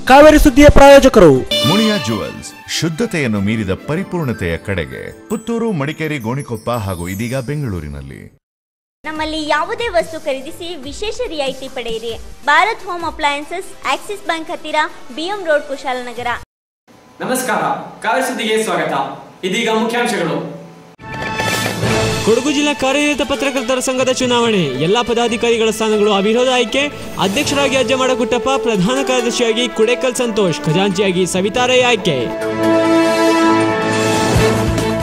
ಕಾವೇರಿ ಸುದ್ದಿಯ ಪ್ರಾಯೋಜಕರು ಮುಳಿಯಾ ಜುವೆಲ್ಸ್, ಶುದ್ಧತೆಯನ್ನು ಮೀರಿದ ಪರಿಪೂರ್ಣತೆಯ ಕಡೆಗೆ. ಪುತ್ತೂರು, ಮಡಿಕೇರಿ, ಗೋಣಿಕೊಪ್ಪ ಹಾಗೂ ಇದೀಗ ಬೆಂಗಳೂರಿನಲ್ಲಿ. ನಮ್ಮಲ್ಲಿ ಯಾವುದೇ ವಸ್ತು ಖರೀದಿಸಿ ವಿಶೇಷ ರಿಯಾಯಿತಿ ಪಡೆಯಿರಿ. Bharat home appliances, Axis bank ಹತ್ತಿರ, ಬಿಎಂ ರೋಡ್, ಕುಶಾಲನಗರ. ನಮಸ್ಕಾರ, ಕಾವೇರಿ ಸುದ್ದಿಗೆ ಸ್ವಾಗತ. ಇದೀಗ ಮುಖ್ಯಾಂಶಗಳು. ಕೊಡಗು ಜಿಲ್ಲಾ ಕಾರ್ಯನಿರತ ಪತ್ರಕರ್ತರ ಸಂಘದ ಚುನಾವಣೆ, ಎಲ್ಲಾ ಪದಾಧಿಕಾರಿಗಳ ಸ್ಥಾನಗಳು ಅವಿರೋಧ ಆಯ್ಕೆ. ಅಧ್ಯಕ್ಷರಾಗಿ ಅಜ್ಜಮಾಡ ಗುಟ್ಟಪ್ಪ, ಪ್ರಧಾನ ಕಾರ್ಯದರ್ಶಿಯಾಗಿ ಕುಡೇಕಲ್ ಸಂತೋಷ್, ಖಜಾಂಚಿಯಾಗಿ ಸವಿತಾ ರೈ ಆಯ್ಕೆ.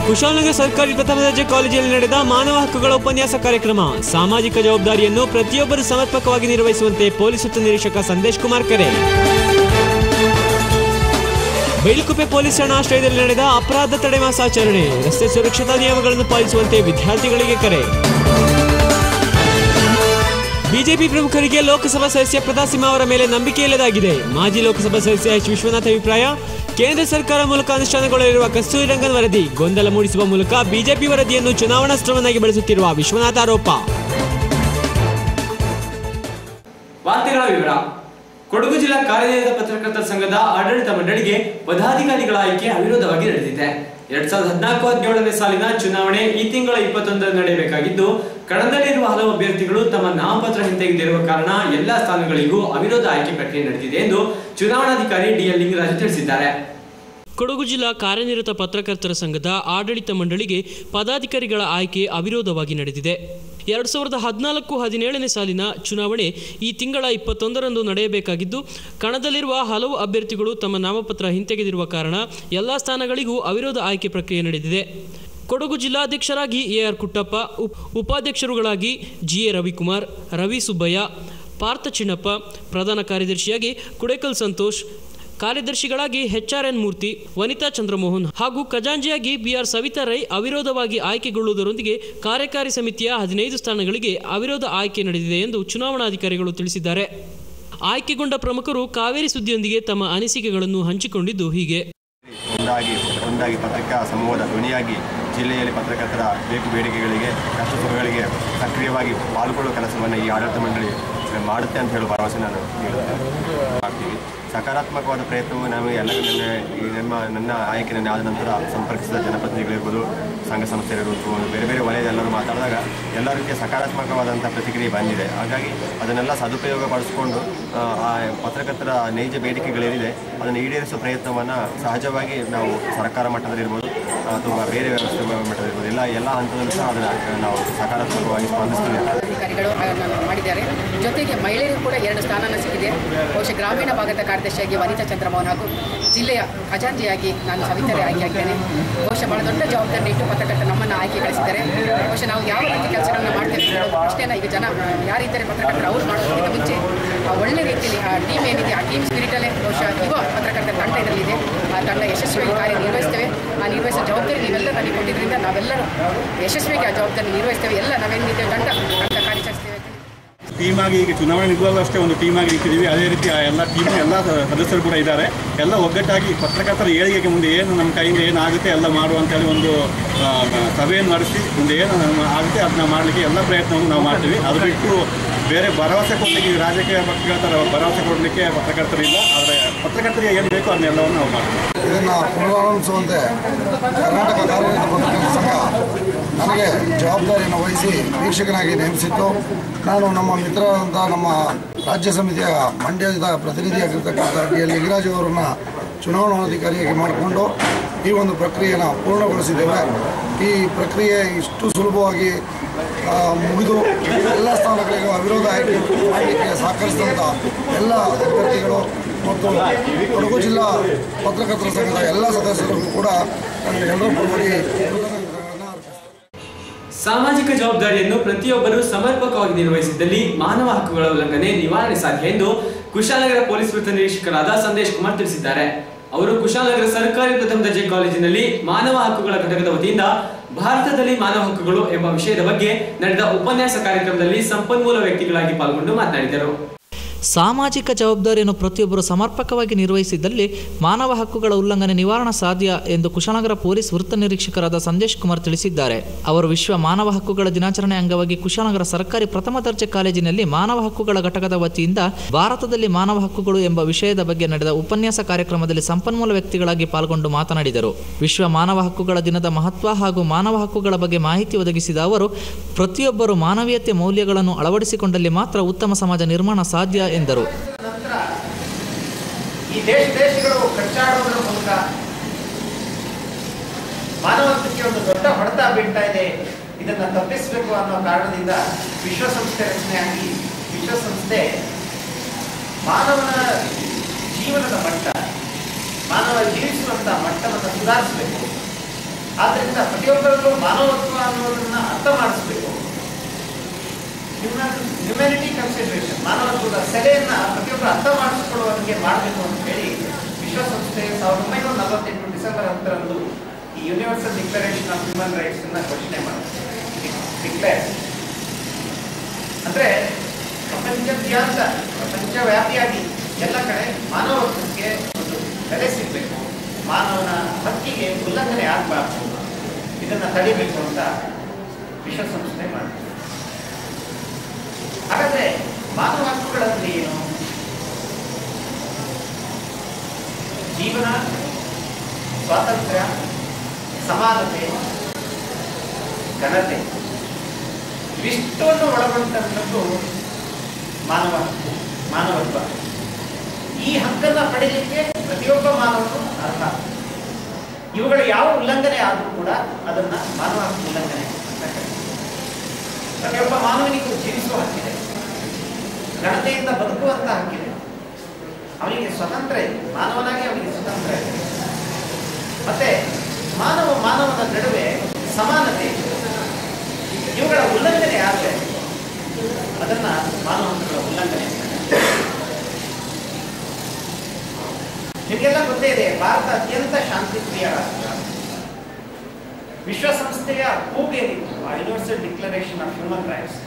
ಕುಶಾಲನಗರ ಸರ್ಕಾರಿ ಪ್ರಥಮ ದರ್ಜೆ ಕಾಲೇಜಿನಲ್ಲಿ ನಡೆದ ಮಾನವ ಹಕ್ಕುಗಳ ಉಪನ್ಯಾಸ ಕಾರ್ಯಕ್ರಮ. ಸಾಮಾಜಿಕ ಜವಾಬ್ದಾರಿಯನ್ನು ಪ್ರತಿಯೊಬ್ಬರು ಸಮರ್ಪಕವಾಗಿ ನಿರ್ವಹಿಸುವಂತೆ ಪೊಲೀಸ್ ಉಪ ನಿರೀಕ್ಷಕ ಸಂದೇಶ್ ಕುಮಾರ್ ಕರೆ. ಬೈಲುಕುಪ್ಪೆ ಪೊಲೀಸ್ ಠಾಣಾ ಆಶ್ರಯದಲ್ಲಿ ನಡೆದ ಅಪರಾಧ ತಡೆ ಮಾಸಾಚರಣೆ. ರಸ್ತೆ ಸುರಕ್ಷತಾ ನಿಯಮಗಳನ್ನು ಪಾಲಿಸುವಂತೆ ವಿದ್ಯಾರ್ಥಿಗಳಿಗೆ ಕರೆ. ಬಿಜೆಪಿ ಪ್ರಮುಖರಿಗೆ ಲೋಕಸಭಾ ಸದಸ್ಯ ಪ್ರತಾಸಿಂಹ ಅವರ ಮೇಲೆ ನಂಬಿಕೆ ಇಲ್ಲದಾಗಿದೆ. ಮಾಜಿ ಲೋಕಸಭಾ ಸದಸ್ಯ ಎಚ್ ವಿಶ್ವನಾಥ್ ಅಭಿಪ್ರಾಯ. ಕೇಂದ್ರ ಸರ್ಕಾರ ಮೂಲಕ ಅನುಷ್ಠಾನಗೊಳ್ಳಲಿರುವ ಕಸ್ತೂರಿ ರಂಗನ್ ವರದಿ ಗೊಂದಲ ಮೂಡಿಸುವ ಮೂಲಕ ಬಿಜೆಪಿ ವರದಿಯನ್ನು ಚುನಾವಣಾಸ್ತ್ರವನ್ನಾಗಿ ಬಳಸುತ್ತಿರುವ ವಿಶ್ವನಾಥ್ ಆರೋಪ. ವಾರ್ತೆಗಳ ವಿವರ. ಕೊಡಗು ಜಿಲ್ಲಾ ಕಾರ್ಯನಿರತ ಪತ್ರಕರ್ತರ ಸಂಘದ ಆಡಳಿತ ಮಂಡಳಿಗೆ ಪದಾಧಿಕಾರಿಗಳ ಆಯ್ಕೆ ಅವಿರೋಧವಾಗಿ ನಡೆದಿದೆ. 2014-17ನೇ ಸಾಲಿನ ಚುನಾವಣೆ ಈ ತಿಂಗಳ 21ರಂದು ನಡೆಯಬೇಕಾಗಿದ್ದು, ಕಣದಲ್ಲಿರುವ ಹಲವು ಅಭ್ಯರ್ಥಿಗಳು ತಮ್ಮ ನಾಮಪತ್ರ ಹಿಂತೆಗೆದಿರುವ ಕಾರಣ ಎಲ್ಲಾ ಸ್ಥಾನಗಳಿಗೂ ಅವಿರೋಧ ಆಯ್ಕೆ ಪ್ರಕ್ರಿಯೆ ನಡೆದಿದೆ ಎಂದು ಚುನಾವಣಾಧಿಕಾರಿ ಡಿಎಲ್ ಲಿಂಗರಾಜು ತಿಳಿಸಿದ್ದಾರೆ. ಕೊಡಗು ಜಿಲ್ಲಾ ಕಾರ್ಯನಿರತ ಪತ್ರಕರ್ತರ ಸಂಘದ ಆಡಳಿತ ಮಂಡಳಿಗೆ ಪದಾಧಿಕಾರಿಗಳ ಆಯ್ಕೆ ಅವಿರೋಧವಾಗಿ ನಡೆದಿದೆ. 2014-17ನೇ ಸಾಲಿನ ಚುನಾವಣೆ ಈ ತಿಂಗಳ 21ರಂದು ನಡೆಯಬೇಕಾಗಿದ್ದು, ಕಣದಲ್ಲಿರುವ ಹಲವು ಅಭ್ಯರ್ಥಿಗಳು ತಮ್ಮ ನಾಮಪತ್ರ ಹಿಂತೆಗೆದಿರುವ ಕಾರಣ ಎಲ್ಲ ಸ್ಥಾನಗಳಿಗೂ ಅವಿರೋಧ ಆಯ್ಕೆ ಪ್ರಕ್ರಿಯೆ ನಡೆದಿದೆ. ಕೊಡಗು ಜಿಲ್ಲಾಧ್ಯಕ್ಷರಾಗಿ ಎಆರ್ ಕುಟ್ಟಪ್ಪ, ಉಪಾಧ್ಯಕ್ಷರುಗಳಾಗಿ ಜಿಎ ರವಿಕುಮಾರ್, ರವಿ ಸುಬ್ಬಯ್ಯ, ಪಾರ್ಥ ಚಿನ್ನಪ್ಪ, ಪ್ರಧಾನ ಕಾರ್ಯದರ್ಶಿಯಾಗಿ ಕುಡೇಕಲ್ ಸಂತೋಷ್, ಕಾರ್ಯದರ್ಶಿಗಳಾಗಿ ಎಚ್ಆರ್ಎನ್ ಮೂರ್ತಿ, ವನಿತಾ ಚಂದ್ರಮೋಹನ್ ಹಾಗೂ ಖಜಾಂಚಿಯಾಗಿ ಬಿಆರ್ ಸವಿತಾ ರೈ ಅವಿರೋಧವಾಗಿ ಆಯ್ಕೆಗೊಳ್ಳುವುದರೊಂದಿಗೆ ಕಾರ್ಯಕಾರಿ ಸಮಿತಿಯ 15 ಸ್ಥಾನಗಳಿಗೆ ಅವಿರೋಧ ಆಯ್ಕೆ ನಡೆದಿದೆ ಎಂದು ಚುನಾವಣಾಧಿಕಾರಿಗಳು ತಿಳಿಸಿದ್ದಾರೆ. ಆಯ್ಕೆಗೊಂಡ ಪ್ರಮುಖರು ಕಾವೇರಿ ಸುದ್ದಿಯೊಂದಿಗೆ ತಮ್ಮ ಅನಿಸಿಕೆಗಳನ್ನು ಹಂಚಿಕೊಂಡಿದ್ದು ಹೀಗೆ. ಒಂದಾಗಿ ಪತ್ರಿಕಾ ಸಮೂಹದ ಧ್ವನಿಯಾಗಿ ಜಿಲ್ಲೆಯಲ್ಲಿ ಪತ್ರಕರ್ತರ ಬೇಡಿಕೆಗಳಿಗೆ, ಕಷ್ಟ ಸುಖಗಳಿಗೆ ಸಕ್ರಿಯವಾಗಿ ಪಾಲ್ಗೊಳ್ಳುವ ಕೆಲಸವನ್ನು ಈ ಆಡಳಿತ ಮಂಡಳಿ ಮಾಡುತ್ತೆ ಅಂತ ಹೇಳುವ ಭರವಸೆ ನಾನು ಮಾಡ್ತೀವಿ. ಸಕಾರಾತ್ಮಕವಾದ ಪ್ರಯತ್ನವು ನಾವು ನನ್ನ ಆಯ್ಕೆ ಆದ ನಂತರ ಸಂಪರ್ಕಿಸಿದ ಜನಪ್ರತಿನಿಧಿಗಳಿರ್ಬೋದು, ಸಂಘ ಸಂಸ್ಥೆಗಳಿರ್ಬೋದು, ಬೇರೆ ಬೇರೆ ವಲಯದ ಎಲ್ಲರೂ ಮಾತಾಡಿದಾಗ ಎಲ್ಲ ರೀತಿಯ ಸಕಾರಾತ್ಮಕವಾದಂಥ ಪ್ರತಿಕ್ರಿಯೆ ಬಂದಿದೆ. ಹಾಗಾಗಿ ಅದನ್ನೆಲ್ಲ ಸದುಪಯೋಗ ಪಡಿಸಿಕೊಂಡು ಆ ಪತ್ರಕರ್ತರ ನೈಜ ಬೇಡಿಕೆಗಳೇನಿದೆ ಅದನ್ನು ಈಡೇರಿಸುವ ಪ್ರಯತ್ನವನ್ನು ಸಹಜವಾಗಿ ನಾವು ಸರ್ಕಾರ ಮಟ್ಟದಲ್ಲಿರ್ಬೋದು ಅಥವಾ ಬೇರೆ ವ್ಯವಸ್ಥೆ ಮಟ್ಟದಲ್ಲಿರ್ಬೋದು ಎಲ್ಲ ಹಂತದಲ್ಲೂ ಸಹ ಅದನ್ನು ನಾವು ಸಕಾರಾತ್ಮಕವಾಗಿ ಸ್ಪಂದಿಸ್ತೀವಿ. ಅಧಿಕಾರಿಗಳು ಮಾಡಿದ್ದಾರೆ. ಜೊತೆಗೆ ಮಹಿಳೆಯರಿಗೂ ಕೂಡ 2 ಸ್ಥಾನ ಸಿಕ್ಕಿದೆ. ಬಹುಶಃ ಗ್ರಾಮೀಣ ಭಾಗದ ಕಾರ್ಯದರ್ಶಿಯಾಗಿ ವನಿತಾ ಚಂದ್ರಮೋಹನ್ ಹಾಗೂ ಜಿಲ್ಲೆಯ ಖಜಾಂಚಿಯಾಗಿ ನಾನು ಸವಿತಾರೆ ಆಯ್ಕೆಯಾಗಿದ್ದೇನೆ. ಬಹುಶಃ ಬಹಳ ದೊಡ್ಡ ಜವಾಬ್ದಾರಿ ಇಟ್ಟು ಪತ್ರಕರ್ತರು ನಮ್ಮನ್ನು ಆಯ್ಕೆ ಗಳಿಸಿದ್ದಾರೆ. ಬಹುಶಃ ನಾವು ಯಾವ ರೀತಿ ಕೆಲಸಗಳನ್ನ ಮಾಡ್ತೇವೆ ಅಷ್ಟೇನ ಈಗ ಜನ ಯಾರಿದ್ದಾರೆ ಪತ್ರಕರ್ತರು ಅವ್ರು ಮಾಡೋದಕ್ಕಿಂತ ಮುಂಚೆ ಒಳ್ಳೆ ರೀತಿಯಲ್ಲಿ ಆ ಟೀಮ್ ಏನಿದೆ ಆ ಟೀಮ್ ಸ್ಪಿರಿಟಲ್ಲೇ ಬಹುಶಃ ಯುವ ಪತ್ರಕರ್ತರ ತಂಡ ಇದರಲ್ಲಿದೆ. ಆ ತಂಡ ಯಶಸ್ವಿಯಾಗಿ ಕಾರ್ಯನಿರ್ವಹಿಸ್ತೇವೆ. ಆ ನಿರ್ವಹಿಸೋ ಜವಾಬ್ದಾರಿ ನೀವೆಲ್ಲ ನನಗೆ ಕೊಟ್ಟಿದ್ದರಿಂದ ನಾವೆಲ್ಲರೂ ಯಶಸ್ವಿಯಾಗಿ ಆ ಜವಾಬ್ದಾರಿ ನಿರ್ವಹಿಸ್ತೇವೆ. ಎಲ್ಲ ನಾವೇನಿದೆ ತಂಡ ಕಾರ್ಯಾಚರಿಸ್ತೇವೆ. ಟೀಮ್ ಆಗಿ ಈಗ ಚುನಾವಣೆ ನಿಲ್ಲಲು ಅಷ್ಟೇ ಒಂದು ಟೀಮ್ ಆಗಿ ಇಟ್ಟಿದ್ದೀವಿ. ಅದೇ ರೀತಿ ಎಲ್ಲ ಟೀಮ್ ಎಲ್ಲ ಸದಸ್ಯರು ಕೂಡ ಇದ್ದಾರೆ. ಎಲ್ಲ ಒಗ್ಗಟ್ಟಾಗಿ ಪತ್ರಕರ್ತರ ಏಳಿಗೆಗೆ ಮುಂದೆ ಏನು ನಮ್ಮ ಕೈಯಿಂದ ಏನಾಗುತ್ತೆ ಎಲ್ಲ ಮಾಡುವಂತೇಳಿ ಒಂದು ಸಭೆಯನ್ನು ನಡೆಸಿ ಮುಂದೆ ಏನು ಆಗುತ್ತೆ ಅದನ್ನ ಮಾಡಲಿಕ್ಕೆ ಎಲ್ಲ ಪ್ರಯತ್ನವನ್ನು ನಾವು ಮಾಡ್ತೀವಿ. ಅದು ಬಿಟ್ಟು ಬೇರೆ ಭರವಸೆ ಕೊಡಲಿಕ್ಕೆ ರಾಜಕೀಯ ಪತ್ರಕರ್ತರ ಭರವಸೆ ಕೊಡಲಿಕ್ಕೆ ಪತ್ರಕರ್ತರಿಲ್ಲ. ಆದರೆ ಪತ್ರಕರ್ತರಿಗೆ ಏನು ಬೇಕೋ ಅದನ್ನೆಲ್ಲವನ್ನು ನಾವು ಮಾಡ್ತೀವಿ. ಇದನ್ನು ಪುನರಾರಂಭಿಸುವಂತೆ ಕರ್ನಾಟಕ ಕಾರ್ಯನಿರತ ಪತ್ರಕರ್ತರ ಸಂಘ ನನಗೆ ಜವಾಬ್ದಾರಿಯನ್ನು ವಹಿಸಿ ವೀಕ್ಷಕನಾಗಿ ನೇಮಿಸಿತ್ತು. ನಾನು ನಮ್ಮ ಮಿತ್ರರಾದಂಥ ನಮ್ಮ ರಾಜ್ಯ ಸಮಿತಿಯ ಮಂಡ್ಯದ ಪ್ರತಿನಿಧಿಯಾಗಿರ್ತಕ್ಕಂಥ ಡಿಎಲ್ ಲಿಂಗರಾಜು ಅವರನ್ನು ಚುನಾವಣಾಧಿಕಾರಿಯಾಗಿ ಮಾಡಿಕೊಂಡು ಈ ಒಂದು ಪ್ರಕ್ರಿಯೆಯನ್ನು ಪೂರ್ಣಗೊಳಿಸಿದ್ದೇವೆ. ಈ ಪ್ರಕ್ರಿಯೆ ಇಷ್ಟು ಸುಲಭವಾಗಿ ಮುಗಿದು ಎಲ್ಲ ಸ್ಥಾನಗಳಿಗೂ ಅವಿರೋಧ ಆಯ್ಕೆ ಮಾಡಲಿಕ್ಕೆ ಸಹಕರಿಸಿದಂಥ ಎಲ್ಲ ಅಭ್ಯರ್ಥಿಗಳು ಮತ್ತು ಕೊಡಗು ಜಿಲ್ಲಾ ಪತ್ರಕರ್ತರ ಸಂಘದ ಎಲ್ಲ ಸದಸ್ಯರಿಗೂ ಕೂಡ ಎಲ್ಲರೂ ಪರವಾಗಿ ಸಾಮಾಜಿಕ ಜವಾಬ್ದಾರಿಯನ್ನು ಪ್ರತಿಯೊಬ್ಬರು ಸಮರ್ಪಕವಾಗಿ ನಿರ್ವಹಿಸಿದಲ್ಲಿ ಮಾನವ ಹಕ್ಕುಗಳ ಉಲ್ಲಂಘನೆ ನಿವಾರಣೆ ಸಾಧ್ಯ ಎಂದು ಕುಶಾಲನಗರ ಪೊಲೀಸ್ ವೃತ್ತ ನಿರೀಕ್ಷಕರಾದ ಸಂದೇಶ್ ಕುಮಾರ್ ತಿಳಿಸಿದ್ದಾರೆ. ಅವರು ಕುಶಾಲನಗರ ಸರ್ಕಾರಿ ಪ್ರಥಮ ದರ್ಜೆ ಕಾಲೇಜಿನಲ್ಲಿ ಮಾನವ ಹಕ್ಕುಗಳ ಘಟಕದ ವತಿಯಿಂದ ಭಾರತದಲ್ಲಿ ಮಾನವ ಹಕ್ಕುಗಳು ಎಂಬ ವಿಷಯದ ಬಗ್ಗೆ ನಡೆದ ಉಪನ್ಯಾಸ ಕಾರ್ಯಕ್ರಮದಲ್ಲಿ ಸಂಪನ್ಮೂಲ ವ್ಯಕ್ತಿಗಳಾಗಿ ಪಾಲ್ಗೊಂಡು ಮಾತನಾಡಿದರು. ಸಾಮಾಜಿಕ ಜವಾಬ್ದಾರಿಯನ್ನು ಪ್ರತಿಯೊಬ್ಬರು ಸಮರ್ಪಕವಾಗಿ ನಿರ್ವಹಿಸಿದಲ್ಲಿ ಮಾನವ ಹಕ್ಕುಗಳ ಉಲ್ಲಂಘನೆ ನಿವಾರಣೆ ಸಾಧ್ಯ ಎಂದು ಕುಶಾಲನಗರ ಪೊಲೀಸ್ ವೃತ್ತ ನಿರೀಕ್ಷಕರಾದ ಸಂದೇಶ್ ಕುಮಾರ್ ತಿಳಿಸಿದ್ದಾರೆ. ಅವರು ವಿಶ್ವ ಮಾನವ ಹಕ್ಕುಗಳ ದಿನಾಚರಣೆ ಅಂಗವಾಗಿ ಕುಶಾಲನಗರ ಸರ್ಕಾರಿ ಪ್ರಥಮ ದರ್ಜೆ ಕಾಲೇಜಿನಲ್ಲಿ ಮಾನವ ಹಕ್ಕುಗಳ ಘಟಕದ ವತಿಯಿಂದ ಭಾರತದಲ್ಲಿ ಮಾನವ ಹಕ್ಕುಗಳು ಎಂಬ ವಿಷಯದ ಬಗ್ಗೆ ನಡೆದ ಉಪನ್ಯಾಸ ಕಾರ್ಯಕ್ರಮದಲ್ಲಿ ಸಂಪನ್ಮೂಲ ವ್ಯಕ್ತಿಗಳಾಗಿ ಪಾಲ್ಗೊಂಡು ಮಾತನಾಡಿದರು. ವಿಶ್ವ ಮಾನವ ಹಕ್ಕುಗಳ ದಿನದ ಮಹತ್ವ ಹಾಗೂ ಮಾನವ ಹಕ್ಕುಗಳ ಬಗ್ಗೆ ಮಾಹಿತಿ ಒದಗಿಸಿದ ಅವರು ಪ್ರತಿಯೊಬ್ಬರು ಮಾನವೀಯತೆ ಮೌಲ್ಯಗಳನ್ನು ಅಳವಡಿಸಿಕೊಂಡಲ್ಲಿ ಮಾತ್ರ ಉತ್ತಮ ಸಮಾಜ ನಿರ್ಮಾಣ ಸಾಧ್ಯ ಎಂದರು. ಈ ದೇಶಗಳು ಕಚ್ಚಾಡೋದ್ರ ಮೂಲಕ ಮಾನವತ್ವಕ್ಕೆ ಒಂದು ದೊಡ್ಡ ಹೊಡೆತ ಬೀಳ್ತಾ ಇದೆ. ಇದನ್ನ ತಪ್ಪಿಸಬೇಕು ಅನ್ನೋ ಕಾರಣದಿಂದ ವಿಶ್ವಸಂಸ್ಥೆ ರಚನೆಯಾಗಿ ವಿಶ್ವಸಂಸ್ಥೆ ಮಾನವನ ಜೀವನದ ಮಟ್ಟ, ಮಾನವ ಜೀವಿಸುವಂತ ಮಟ್ಟವನ್ನು ಸುಧಾರಿಸಬೇಕು. ಆದ್ದರಿಂದ ಪ್ರತಿಯೊಬ್ಬರಲ್ಲೂ ಮಾನವತ್ವ ಅನ್ನೋದನ್ನ ಅರ್ಥ ಮಾಡಿಸಬೇಕು. ಹ್ಯುಮ್ಯಾನಿಟಿ ಕನ್ಸಿಡರೇಷನ್, ಮಾನವತ್ವದ ಸೆಲೆಯನ್ನ ಪ್ರತಿಯೊಬ್ಬರು ಅರ್ಥ ಮಾಡಿಸಿಕೊಳ್ಳುವಂತೆ ಮಾಡಬೇಕು ಅಂತ ಹೇಳಿ ವಿಶ್ವಸಂಸ್ಥೆ 1948 ಡಿಸೆಂಬರ್ 10ರಂದು ಈ universal declaration of human rights ಅನ್ನ ಘೋಷಣೆ ಮಾಡಿದೆ. ಡಿಕ್ಲೇರ್ ಅಂದ್ರೆ ಪ್ರಪಂಚದಾದ್ಯಂತ ಪ್ರಪಂಚವ್ಯಾಪಿಯಾಗಿ ಎಲ್ಲ ಕಡೆ ಮಾನವತ್ವಕ್ಕೆ ಒಂದು ಬೆಲೆ ಸಿಗಬೇಕು, ಮಾನವನ ಹಕ್ಕಿಗೆ ಉಲ್ಲಂಘನೆ ಆಗಬಾರ್ದು, ಇದನ್ನ ತಡಿಬೇಕು ಅಂತ ವಿಶ್ವಸಂಸ್ಥೆ ಮಾಡಿದೆ. ಹಾಗಾದ್ರೆ ಮಾನವ ಹಕ್ಕುಗಳಲ್ಲಿ ಏನು? ಜೀವನ, ಸ್ವಾತಂತ್ರ್ಯ, ಸಮಾನತೆ, ಘನತೆ ಇವಿಷ್ಟನ್ನು ಒಳಗೊಂಡಂಥದ್ದು ಮಾನವ ಹಕ್ಕು, ಮಾನವತ್ವ. ಈ ಹಕ್ಕನ್ನ ಪಡೆಯಲಿಕ್ಕೆ ಪ್ರತಿಯೊಬ್ಬ ಮಾನವನು ಅರ್ಹ. ಇವುಗಳ ಯಾವ ಉಲ್ಲಂಘನೆ ಆದರೂ ಕೂಡ ಅದನ್ನ ಮಾನವ ಹಕ್ಕು ಉಲ್ಲಂಘನೆ ಅಂತ ಕರೀತಾರೆ. ಪ್ರತಿಯೊಬ್ಬ ಮಾನವನಿಗೂ ಜೀವಿಸುವ ಹಕ್ಕಿದೆ, ಘನತೆಯಿಂದ ಬದುಕುವಂತ ಹಕ್ಕಿದೆ, ಅವನಿಗೆ ಸ್ವತಂತ್ರ ಇದೆ, ಮಾನವನಾಗಿ ಅವನಿಗೆ ಸ್ವತಂತ್ರ ಇದೆ. ಮತ್ತೆ ಮಾನವನ ನಡುವೆ ಸಮಾನತೆ ಇದೆ. ಇವುಗಳ ಉಲ್ಲಂಘನೆ ಆದರೆ ಅದನ್ನ ಮಾನವ ಹಕ್ಕುಗಳ ಉಲ್ಲಂಘನೆ. ನಿಮಗೆಲ್ಲ ಗೊತ್ತೇ ಇದೆ, ಭಾರತ ಅತ್ಯಂತ ಶಾಂತಿಪ್ರಿಯ ರಾಷ್ಟ್ರ. ವಿಶ್ವಸಂಸ್ಥೆಯ ಕೂಗೇನಿತ್ತು, universal declaration of human rights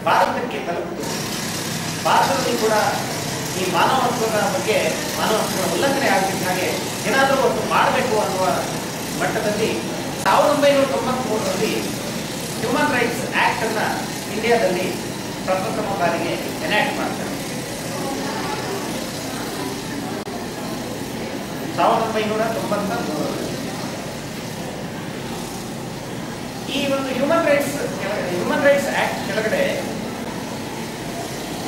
ಭಾರತಕ್ಕೆ ತಲುಪಿತು. ಭಾರತದಲ್ಲಿ ಕೂಡ ಈ ಮಾನವತ್ವದ ಬಗ್ಗೆ, ಮಾನವ ಹಕ್ಕುಗಳ ಉಲ್ಲಂಘನೆ ಆಗಲಿಕ್ಕೆ ಹಾಗೆ ಏನಾದರೂ ಒಂದು ಮಾಡಬೇಕು ಅನ್ನುವ ಮಟ್ಟದಲ್ಲಿ 1993ರಲ್ಲಿ ಹ್ಯೂಮನ್ ರೈಟ್ಸ್ ಆಕ್ಟ್ ಅನ್ನ ಇಂಡಿಯಾದಲ್ಲಿ ಪ್ರಪ್ರಥಮ ಬಾರಿಗೆ ಎನಾಕ್ಟ್ ಮಾಡ್ತಾರೆ. 1993 ಈ ಒಂದು ಹ್ಯೂಮನ್ ರೈಟ್ಸ್ ಆಕ್ಟ್ ಕೆಳಗಡೆ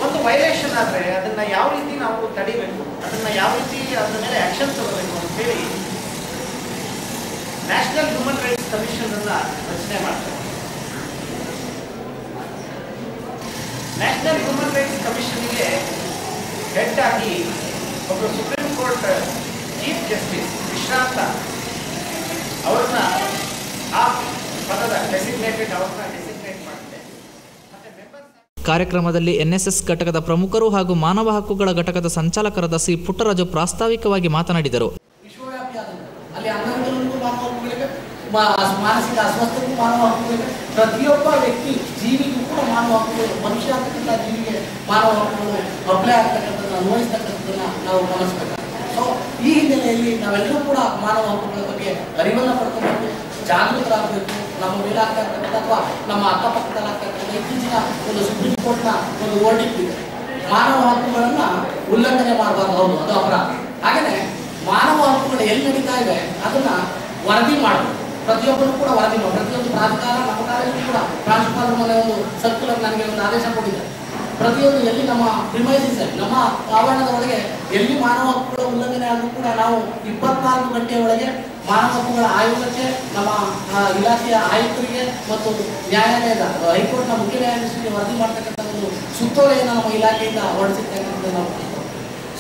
ಒಂದು ವೈಲೇಷನ್ ಆದ್ರೆ ಅದನ್ನ ಯಾವ ರೀತಿ ನಾವು ತಡಿಬೇಕು, ಅದನ್ನ ಯಾವ ರೀತಿ ಅದರ ಮೇಲೆ ಆಕ್ಷನ್ ತಗೋಬೇಕು ಅಂತ ಹೇಳಿ ನ್ಯಾಷನಲ್ ಹ್ಯೂಮನ್ ರೈಟ್ಸ್ ಕಮಿಷನ್ ಅನ್ನ ರಚನೆ ಮಾಡ್ತಾರೆ. ನ್ಯಾಷನಲ್ ಹ್ಯೂಮನ್ ರೈಟ್ಸ್ ಕಮಿಷನ್ಗೆ ಹೆಡ್ ಆಗಿ ಒಬ್ಬರು ಸುಪ್ರೀಂ ಕೋರ್ಟ್ ಚೀಫ್ ಜಸ್ಟಿಸ್ ವಿಶ್ರಾಂತ ಅವ್ರನ್ನ ಆ ಪದದ ಡೆಸಿಗ್ನೇಟ್ ಮಾಡಿದೆ. ಕಾರ್ಯಕ್ರಮದಲ್ಲಿ ಎನ್ಎಸ್ಎಸ್ ಘಟಕದ ಪ್ರಮುಖರು ಹಾಗೂ ಮಾನವ ಹಕ್ಕುಗಳ ಘಟಕದ ಸಂಚಾಲಕರಾದ ಸಿ ಪುಟ್ಟರಾಜು ಪ್ರಾಸ್ತಾವಿಕವಾಗಿ ಮಾತನಾಡಿದರು. ಅಲ್ಲಿ ಅಂಗವಿಕಲರಿಗೂ ಮಾನವ ಹಕ್ಕುಗಳಿವೆ, ಮಾನಸಿಕ ಅಸ್ವಸ್ಥತೆಗೂ ಮಾನವ ಹಕ್ಕುಗಳಿವೆ. ಪ್ರತಿಯೊಬ್ಬ ವ್ಯಕ್ತಿ ಜೀವಿಗೂ ಕೂಡ ಮಾನವ ಹಕ್ಕುಗಳು, ಮನುಷ್ಯ ಆಗ್ತಕ್ಕಂಥ ಜೀವಿಗೆ ಮಾನವ ಹಕ್ಕುಗಳು ಅಪ್ಲೈ ಆಗ್ತಕ್ಕಂಥದ್ದನ್ನು ಅನ್ವಯಿಸ್ತಕ್ಕಂಥದ್ದನ್ನ ನಾವು ಗಮನಿಸಬೇಕು. ಸೊ ಈ ಹಿನ್ನೆಲೆಯಲ್ಲಿ ನಾವೆಲ್ಲರೂ ಕೂಡ ಮಾನವ ಹಕ್ಕುಗಳ ಬಗ್ಗೆ ಅರಿವನ್ನು ಪಡ್ಕೋಬೇಕು, ಜಾಗೃತರಾಗಬೇಕು. ನಮ್ಮ ಮೇಲಾಗ್ತಾ ಇರ್ತಕ್ಕಂಥ ಅಥವಾ ನಮ್ಮ ಅಕ್ಕಪಕ್ಕದಲ್ಲಾಗ್ತಕ್ಕಂಥ ಇತ್ತೀಚಿನ ಒಂದು ಸುಪ್ರೀಂ ಕೋರ್ಟ್ನ ಒಂದು ವರ್ಡಿಕ್ಟ್ ಇದೆ, ಮಾನವ ಹಕ್ಕುಗಳನ್ನ ಉಲ್ಲಂಘನೆ ಮಾಡಬಾರ್ದು. ಹೌದು, ಅದು ಅಪರಾಧ. ಹಾಗೆಯೇ ಮಾನವ ಹಕ್ಕುಗಳು ಎಲ್ಲಿ ನಡೀತಾ ಇವೆ ಅದನ್ನ ವರದಿ ಮಾಡಬೇಕು. ಪ್ರತಿಯೊಬ್ಬರು ಕೂಡ ವರದಿ ಮಾಡಿ. ಪ್ರತಿಯೊಂದು ಪ್ರಾಧಿಕಾರ, ನಮ್ಮ ಕಾಲೇಜು ಕೂಡ ಪ್ರಾಂಶುಪಾಲರ ಮನೆ ಒಂದು ಸರ್ಕ್ಯುಲರ್ ನನಗೆ ಒಂದು ಆದೇಶ ಕೊಟ್ಟಿದ್ದಾರೆ. ಪ್ರತಿಯೊಂದು ಎಲ್ಲಿ ನಮ್ಮ ಪ್ರಿಮೈಸಸ್, ನಮ್ಮ ಆವರಣದ ಒಳಗೆ ಎಲ್ಲಿ ಮಾನವ ಹಕ್ಕುಗಳ ಉಲ್ಲಂಘನೆ ಆದರೂ ಕೂಡ ನಾವು 24 ಗಂಟೆಯ ಒಳಗೆ ಮಾನವ ಹಕ್ಕುಗಳ ಆಯೋಗಕ್ಕೆ, ನಮ್ಮ ಇಲಾಖೆಯ ಆಯುಕ್ತರಿಗೆ ಮತ್ತು ನ್ಯಾಯಾಲಯದ ಹೈಕೋರ್ಟ್ನ ಮುಖ್ಯ ನ್ಯಾಯಾಧೀಶರಿಗೆ ವರದಿ ಮಾಡ್ತಕ್ಕಂಥ ಒಂದು ಸುತ್ತೋಲೆಯನ್ನು ನಮ್ಮ ಇಲಾಖೆಯಿಂದ ಹೊರಡಿಸಿರ್ತಕ್ಕಂಥದ್ದು ನಾವು.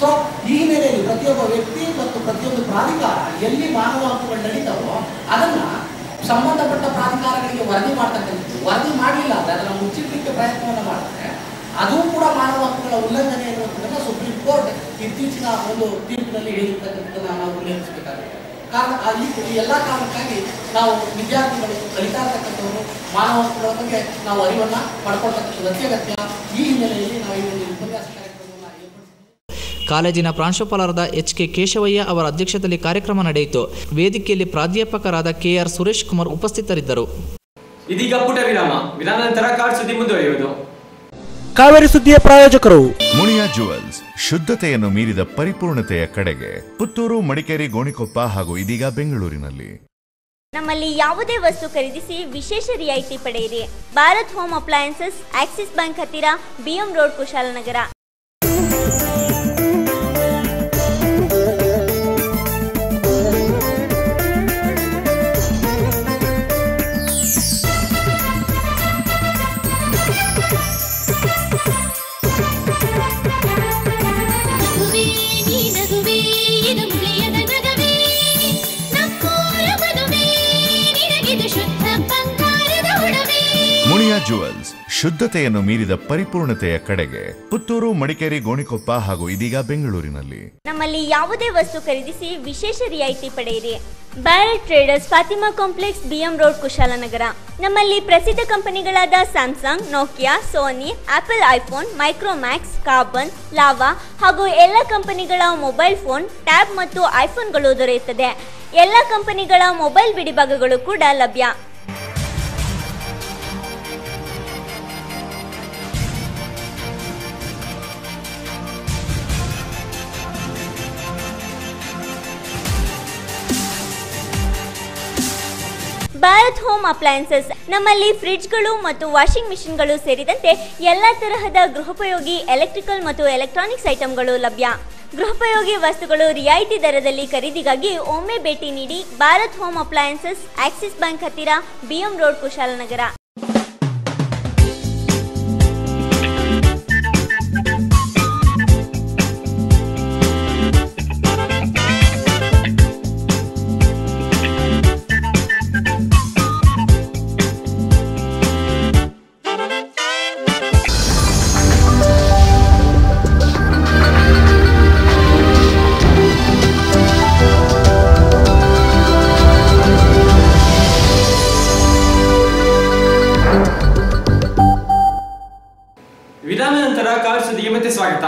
ಸೊ ಈ ಹಿನ್ನೆಲೆಯಲ್ಲಿ ಪ್ರತಿಯೊಬ್ಬ ವ್ಯಕ್ತಿ ಮತ್ತು ಪ್ರತಿಯೊಂದು ಪ್ರಾಧಿಕಾರ ಎಲ್ಲಿ ಮಾನವ ಹಕ್ಕುಗಳು ನಡೀತಾವೋ ಅದನ್ನ ಸಂಬಂಧಪಟ್ಟ ಪ್ರಾಧಿಕಾರಗಳಿಗೆ ವರದಿ ಮಾಡ್ತಕ್ಕಂಥದ್ದು. ವರದಿ ಮಾಡಲಿಲ್ಲ ಅಂದರೆ ಅದನ್ನು ಮುಚ್ಚಿಡಲಿಕ್ಕೆ ಪ್ರಯತ್ನವನ್ನು ಮಾಡ್ತಾರೆ, ಅದು ಕೂಡ ಮಾನವ ಹಕ್ಕುಗಳ ಉಲ್ಲಂಘನೆ ಎನ್ನುವಂಥದ್ದನ್ನು ಸುಪ್ರೀಂ ಕೋರ್ಟ್ ಇತ್ತೀಚಿನ ಒಂದು ತೀರ್ಪಿನಲ್ಲಿ ಹೇಳಿರ್ತಕ್ಕಂಥದ್ದನ್ನು ನಾವು ಉಲ್ಲೇಖಿಸಬೇಕಾಗಿದೆ. ಕಾರಣ ಈ ಎಲ್ಲ ಕಾರಣಕ್ಕಾಗಿ ನಾವು ವಿದ್ಯಾರ್ಥಿಗಳು ಕಲಿತಾ ಇರ್ತಕ್ಕಂಥವರು ಮಾನವ ಹಕ್ಕುಗಳ ಬಗ್ಗೆ ನಾವು ಅರಿವನ್ನು ಪಡ್ಕೊಳ್ತಕ್ಕಂಥದ್ದು ಅತ್ಯಗತ್ಯ. ಈ ಹಿನ್ನೆಲೆಯಲ್ಲಿ ನಾವು ಈ ಒಂದು ಉಪನ್ಯಾಸ ಕಾರ್ಯಕ್ರಮವನ್ನು ಏರ್ಪಡಿಸಿದ್ದೇವೆ. ಕಾಲೇಜಿನ ಪ್ರಾಂಶುಪಾಲರಾದ HK ಕೇಶವಯ್ಯ ಅವರ ಅಧ್ಯಕ್ಷತೆಯಲ್ಲಿ ಕಾರ್ಯಕ್ರಮ ನಡೆಯಿತು. ವೇದಿಕೆಯಲ್ಲಿ ಪ್ರಾಧ್ಯಾಪಕರಾದ KR ಸುರೇಶ್ ಕುಮಾರ್ ಉಪಸ್ಥಿತರಿದ್ದರು. ಇದೀಗ ಪುಟ ವಿರಾಮ. ವಿರಾಮ ನಂತರ ಕಾರ್ಡ್ ಸುದ್ದಿ ಮುಂದುವರಿಯುವುದು. ಕಾವೇರಿ ಸುದ್ದಿಯ ಪ್ರಾಯೋಜಕರು ಮುನಿಯಾ ಜುವೆಲ್ಸ್, ಶುದ್ಧತೆಯನ್ನು ಮೀರಿದ ಪರಿಪೂರ್ಣತೆಯ ಕಡೆಗೆ. ಪುತ್ತೂರು, ಮಡಿಕೇರಿ, ಗೋಣಿಕೊಪ್ಪ ಹಾಗೂ ಇದೀಗ ಬೆಂಗಳೂರಿನಲ್ಲಿ. ನಮ್ಮಲ್ಲಿ ಯಾವುದೇ ವಸ್ತು ಖರೀದಿಸಿ ವಿಶೇಷ ರಿಯಾಯಿತಿ ಪಡೆಯಿರಿ. Bharat home appliances, Axis bank ಹತ್ತಿರ, BM road, Kushalnagar. Muniya jewels, ಶುದ್ಧತೆಯನ್ನು ಮೀರಿದ ಪರಿಪೂರ್ಣತೆಯ ಕಡೆಗೆ. ಪುತ್ತೂರು, ಮಡಿಕೇರಿ, ಗೋಣಿಕೊಪ್ಪ ಹಾಗೂ ಇದೀಗ ಬೆಂಗಳೂರಿನಲ್ಲಿ. ನಮ್ಮಲ್ಲಿ ಯಾವುದೇ ವಸ್ತು ಖರೀದಿಸಿ ವಿಶೇಷ ರಿಯಾಯಿತಿ ಪಡೆಯಿರಿ. Bharat traders, Fatima complex, BM road, Kushalnagar. ನಮ್ಮಲ್ಲಿ ಪ್ರಸಿದ್ಧ ಕಂಪನಿಗಳಾದ Samsung, Nokia, Sony, Apple iPhone, Micromax, Karbonn, Lava ಹಾಗೂ ಎಲ್ಲ ಕಂಪನಿಗಳ ಮೊಬೈಲ್ ಫೋನ್, ಟ್ಯಾಬ್ ಮತ್ತು ಐಫೋನ್ಗಳು ದೊರೆಯುತ್ತದೆ. ಎಲ್ಲ ಕಂಪನಿಗಳ ಮೊಬೈಲ್ ಬಿಡಿಭಾಗಗಳು ಕೂಡ ಲಭ್ಯ. ಭಾರತ್ ಹೋಮ್ ಅಪ್ಲಯನ್ಸಸ್, ನಮ್ಮಲ್ಲಿ ಫ್ರಿಡ್ಜ್ಗಳು ಮತ್ತು ವಾಷಿಂಗ್ ಮಿಷಿನ್ಗಳು ಸೇರಿದಂತೆ ಎಲ್ಲ ತರಹದ ಗೃಹೋಪಯೋಗಿ ಎಲೆಕ್ಟ್ರಿಕಲ್ ಮತ್ತು ಎಲೆಕ್ಟ್ರಾನಿಕ್ಸ್ ಐಟಂಗಳು ಲಭ್ಯ. ಗೃಹೋಪಯೋಗಿ ವಸ್ತುಗಳು ರಿಯಾಯಿತಿ ದರದಲ್ಲಿ ಖರೀದಿಗಾಗಿ ಒಮ್ಮೆ ಭೇಟಿ ನೀಡಿ. Bharat home appliances, Axis bank ಹತ್ತಿರ, BM ರೋಡ್, ಕುಶಾಲನಗರ. ವಿರಾಮ ನಂತರ ಕಾರ್ಡ್ ಸುದ್ದಿಗೆ ಮತ್ತೆ ಸ್ವಾಗತ.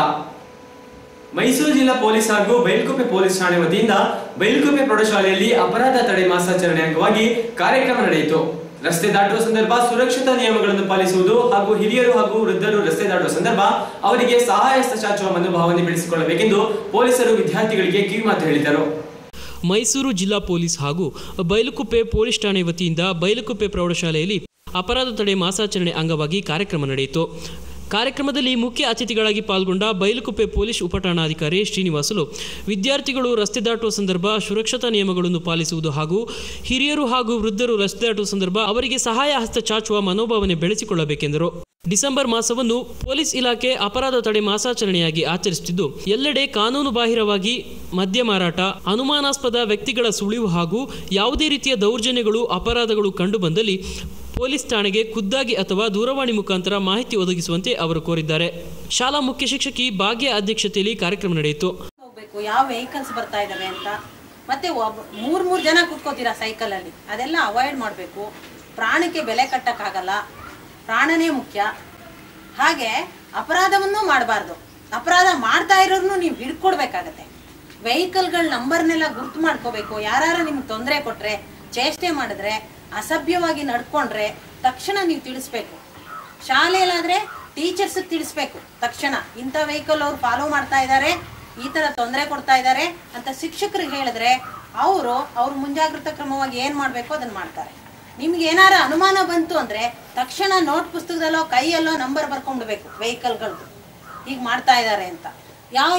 ಮೈಸೂರು ಜಿಲ್ಲಾ ಪೊಲೀಸ್ ಹಾಗೂ ಬೈಲ್ಕೊಪ್ಪೆ ಪೊಲೀಸ್ ಠಾಣೆ ವತಿಯಿಂದ ಬೈಲ್ಕೊಪ್ಪೆ ಪ್ರೌಢಶಾಲೆಯಲ್ಲಿ ಅಪರಾಧ ತಡೆ ಮಾಸಾಚರಣೆ ಅಂಗವಾಗಿ ಕಾರ್ಯಕ್ರಮ ನಡೆಯಿತು. ರಸ್ತೆ ದಾಟುವ ಸಂದರ್ಭ ಸುರಕ್ಷತಾ ನಿಯಮಗಳನ್ನು ಪಾಲಿಸುವುದು ಹಾಗೂ ಹಿರಿಯರು ಹಾಗೂ ವೃದ್ಧರು ರಸ್ತೆ ದಾಟುವ ಸಂದರ್ಭ ಅವರಿಗೆ ಸಹಾಯ ಹಸ್ತ ಚಾಚುವ ಮನೋಭಾವನೆ ಬೆಳೆಸಿಕೊಳ್ಳಬೇಕೆಂದು ಪೊಲೀಸರು ವಿದ್ಯಾರ್ಥಿಗಳಿಗೆ ಕಿವಿಮಾತು ಹೇಳಿದರು. ಮೈಸೂರು ಜಿಲ್ಲಾ ಪೊಲೀಸ್ ಹಾಗೂ ಬೈಲುಕುಪ್ಪೆ ಪೊಲೀಸ್ ಠಾಣೆ ವತಿಯಿಂದ ಬೈಲುಕುಪ್ಪೆ ಪ್ರೌಢಶಾಲೆಯಲ್ಲಿ ಅಪರಾಧ ತಡೆ ಮಾಸಾಚರಣೆ ಅಂಗವಾಗಿ ಕಾರ್ಯಕ್ರಮ ನಡೆಯಿತು. ಕಾರ್ಯಕ್ರಮದಲ್ಲಿ ಮುಖ್ಯ ಅತಿಥಿಗಳಾಗಿ ಪಾಲ್ಗೊಂಡ ಬೈಲುಕುಪ್ಪೆ ಪೊಲೀಸ್ ಉಪಠಾಣಾಧಿಕಾರಿ ಶ್ರೀನಿವಾಸುಲು ವಿದ್ಯಾರ್ಥಿಗಳು ರಸ್ತೆ ದಾಟುವ ಸಂದರ್ಭ ಸುರಕ್ಷತಾ ನಿಯಮಗಳನ್ನು ಪಾಲಿಸುವುದು ಹಾಗೂ ಹಿರಿಯರು ಹಾಗೂ ವೃದ್ಧರು ರಸ್ತೆ ದಾಟುವ ಸಂದರ್ಭ ಅವರಿಗೆ ಸಹಾಯ ಹಸ್ತ ಚಾಚುವ ಮನೋಭಾವನೆ ಬೆಳೆಸಿಕೊಳ್ಳಬೇಕೆಂದರು. ಡಿಸೆಂಬರ್ ಮಾಸವನ್ನು ಪೊಲೀಸ್ ಇಲಾಖೆ ಅಪರಾಧ ತಡೆ ಮಾಸಾಚರಣೆಯಾಗಿ ಆಚರಿಸುತ್ತಿದ್ದು, ಎಲ್ಲೆಡೆ ಕಾನೂನು ಬಾಹಿರವಾಗಿ ಮದ್ಯ ಮಾರಾಟ, ಅನುಮಾನಾಸ್ಪದ ವ್ಯಕ್ತಿಗಳ ಸುಳಿವು ಹಾಗೂ ಯಾವುದೇ ರೀತಿಯ ದೌರ್ಜನ್ಯಗಳು, ಅಪರಾಧಗಳು ಕಂಡುಬಂದಲ್ಲಿ ಪೊಲೀಸ್ ಠಾಣೆಗೆ ಖುದ್ದಾಗಿ ಅಥವಾ ದೂರವಾಣಿ ಮುಖಾಂತರ ಮಾಹಿತಿ ಒದಗಿಸುವಂತೆ ಅವರು ಕೋರಿದ್ದಾರೆ. ಶಾಲಾ ಮುಖ್ಯ ಶಿಕ್ಷಕಿ ಭಾಗ್ಯ ಅಧ್ಯಕ್ಷತೆಯಲ್ಲಿ ಕಾರ್ಯಕ್ರಮ ನಡೆಯಿತು. ಯಾವ ವೆಹಿಕಲ್ಸ್ ಬರ್ತಾ ಇದಾವೆ ಅಂತ, ಮತ್ತೆ ಮೂರು ಜನ ಕೂತ್ಕೋತೀರಾ ಸೈಕಲ್ ಅಲ್ಲಿ, ಅದೆಲ್ಲ ಅವಾಯ್ಡ್ ಮಾಡಬೇಕು. ಪ್ರಾಣಕ್ಕೆ ಬೆಲೆ ಕಟ್ಟಕ್ಕಾಗಲ್ಲ, ಪ್ರಾಣನೇ ಮುಖ್ಯ. ಹಾಗೆ ಅಪರಾಧವನ್ನು ಮಾಡಬಾರ್ದು. ಅಪರಾಧ ಮಾಡ್ತಾ ಇರೋರ್ನು ನೀವು ಹಿಡ್ಕೊಡ್ಬೇಕಾಗತ್ತೆ. ವೆಹಿಕಲ್ಗಳ ನಂಬರ್ನೆಲ್ಲ ಗುರ್ತು ಮಾಡ್ಕೋಬೇಕು. ಯಾರು ನಿಮ್ಗೆ ತೊಂದರೆ ಕೊಟ್ರೆ, ಚೇಷ್ಟೆ ಮಾಡಿದ್ರೆ, ಅಸಭ್ಯವಾಗಿ ನಡ್ಕೊಂಡ್ರೆ ತಕ್ಷಣ ನೀವು ತಿಳಿಸ್ಬೇಕು. ಶಾಲೆಯಲ್ಲಾದರೆ ಟೀಚರ್ಸಿಗೆ ತಿಳಿಸ್ಬೇಕು ತಕ್ಷಣ. ಇಂಥ ವೆಹಿಕಲ್ ಅವ್ರು ಫಾಲೋ ಮಾಡ್ತಾ ಇದ್ದಾರೆ, ಈ ಥರ ತೊಂದರೆ ಕೊಡ್ತಾ ಇದ್ದಾರೆ ಅಂತ ಶಿಕ್ಷಕರಿಗೆ ಹೇಳಿದ್ರೆ ಅವರು ಮುಂಜಾಗ್ರತಾ ಕ್ರಮವಾಗಿ ಏನು ಮಾಡಬೇಕು ಅದನ್ನು ಮಾಡ್ತಾರೆ. ನಿಮ್ಗೆ ಏನಾರ ಅನುಮಾನ ಬಂತು ಅಂದರೆ ತಕ್ಷಣ ನೋಟ್ ಪುಸ್ತಕದಲ್ಲೋ ಕೈಯಲ್ಲೋ ನಂಬರ್ ಬರ್ಕೊಂಡ್ಬಿಡ್ಬೇಕು ವೆಹಿಕಲ್ಗಳದ್ದು, ಹೀಗೆ ಮಾಡ್ತಾ ಇದ್ದಾರೆ ಅಂತ.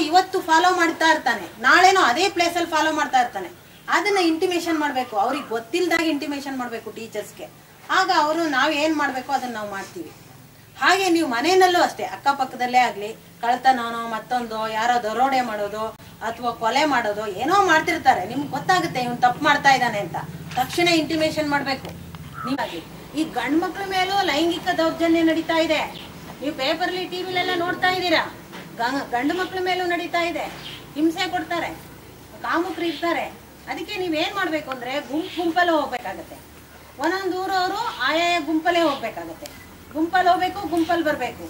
ಇವತ್ತು ಫಾಲೋ ಮಾಡ್ತಾ ಇರ್ತಾನೆ, ನಾಳೆನೋ ಅದೇ ಪ್ಲೇಸಲ್ಲಿ ಫಾಲೋ ಮಾಡ್ತಾ ಇರ್ತಾನೆ, ಅದನ್ನ ಇಂಟಿಮೇಷನ್ ಮಾಡಬೇಕು. ಅವ್ರಿಗೆ ಗೊತ್ತಿಲ್ಲದಾಗ ಇಂಟಿಮೇಷನ್ ಮಾಡಬೇಕು ಟೀಚರ್ಸ್ಗೆ. ಆಗ ಅವರು ನಾವು ಏನು ಮಾಡಬೇಕು ಅದನ್ನು ನಾವು ಮಾಡ್ತೀವಿ. ಹಾಗೆ ನೀವು ಮನೆಯಲ್ಲೂ ಅಷ್ಟೇ, ಅಕ್ಕಪಕ್ಕದಲ್ಲೇ ಆಗಲಿ ಕಳ್ತನೋ ಮತ್ತೊಂದು ಯಾರೋ ದರೋಡೆ ಮಾಡೋದು ಅಥವಾ ಕೊಲೆ ಮಾಡೋದು ಏನೋ ಮಾಡ್ತಿರ್ತಾರೆ, ನಿಮ್ಗೆ ಗೊತ್ತಾಗುತ್ತೆ ಇವನು ತಪ್ಪು ಮಾಡ್ತಾ ಇದ್ದಾನೆ ಅಂತ, ತಕ್ಷಣ ಇಂಟಿಮೇಷನ್ ಮಾಡಬೇಕು. ನೀವಾಗಿ ಈ ಗಂಡು ಮಕ್ಳ ಮೇಲೂ ಲೈಂಗಿಕ ದೌರ್ಜನ್ಯ ನಡೀತಾ ಇದೆ. ನೀವು ಪೇಪರ್ಲಿ ಟಿವಿಲೆಲ್ಲ ನೋಡ್ತಾ ಇದ್ದೀರಾ. ಗಂಡು ಮಕ್ಳ ಮೇಲೂ ನಡೀತಾ ಇದೆ, ಹಿಂಸೆ ಕೊಡ್ತಾರೆ, ಕಾಮುಕರು ಇರ್ತಾರೆ. ಅದಕ್ಕೆ ನೀವೇನು ಮಾಡಬೇಕು ಅಂದರೆ ಗುಂಪಲ್ಲೇ ಹೋಗ್ಬೇಕಾಗತ್ತೆ. ಒಂದೊಂದು ಊರವರು ಆಯಾಯ ಗುಂಪಲ್ಲೇ ಹೋಗ್ಬೇಕಾಗತ್ತೆ. ಗುಂಪಲ್ಲಿ ಹೋಗ್ಬೇಕು, ಗುಂಪಲ್ಲಿ ಬರಬೇಕು.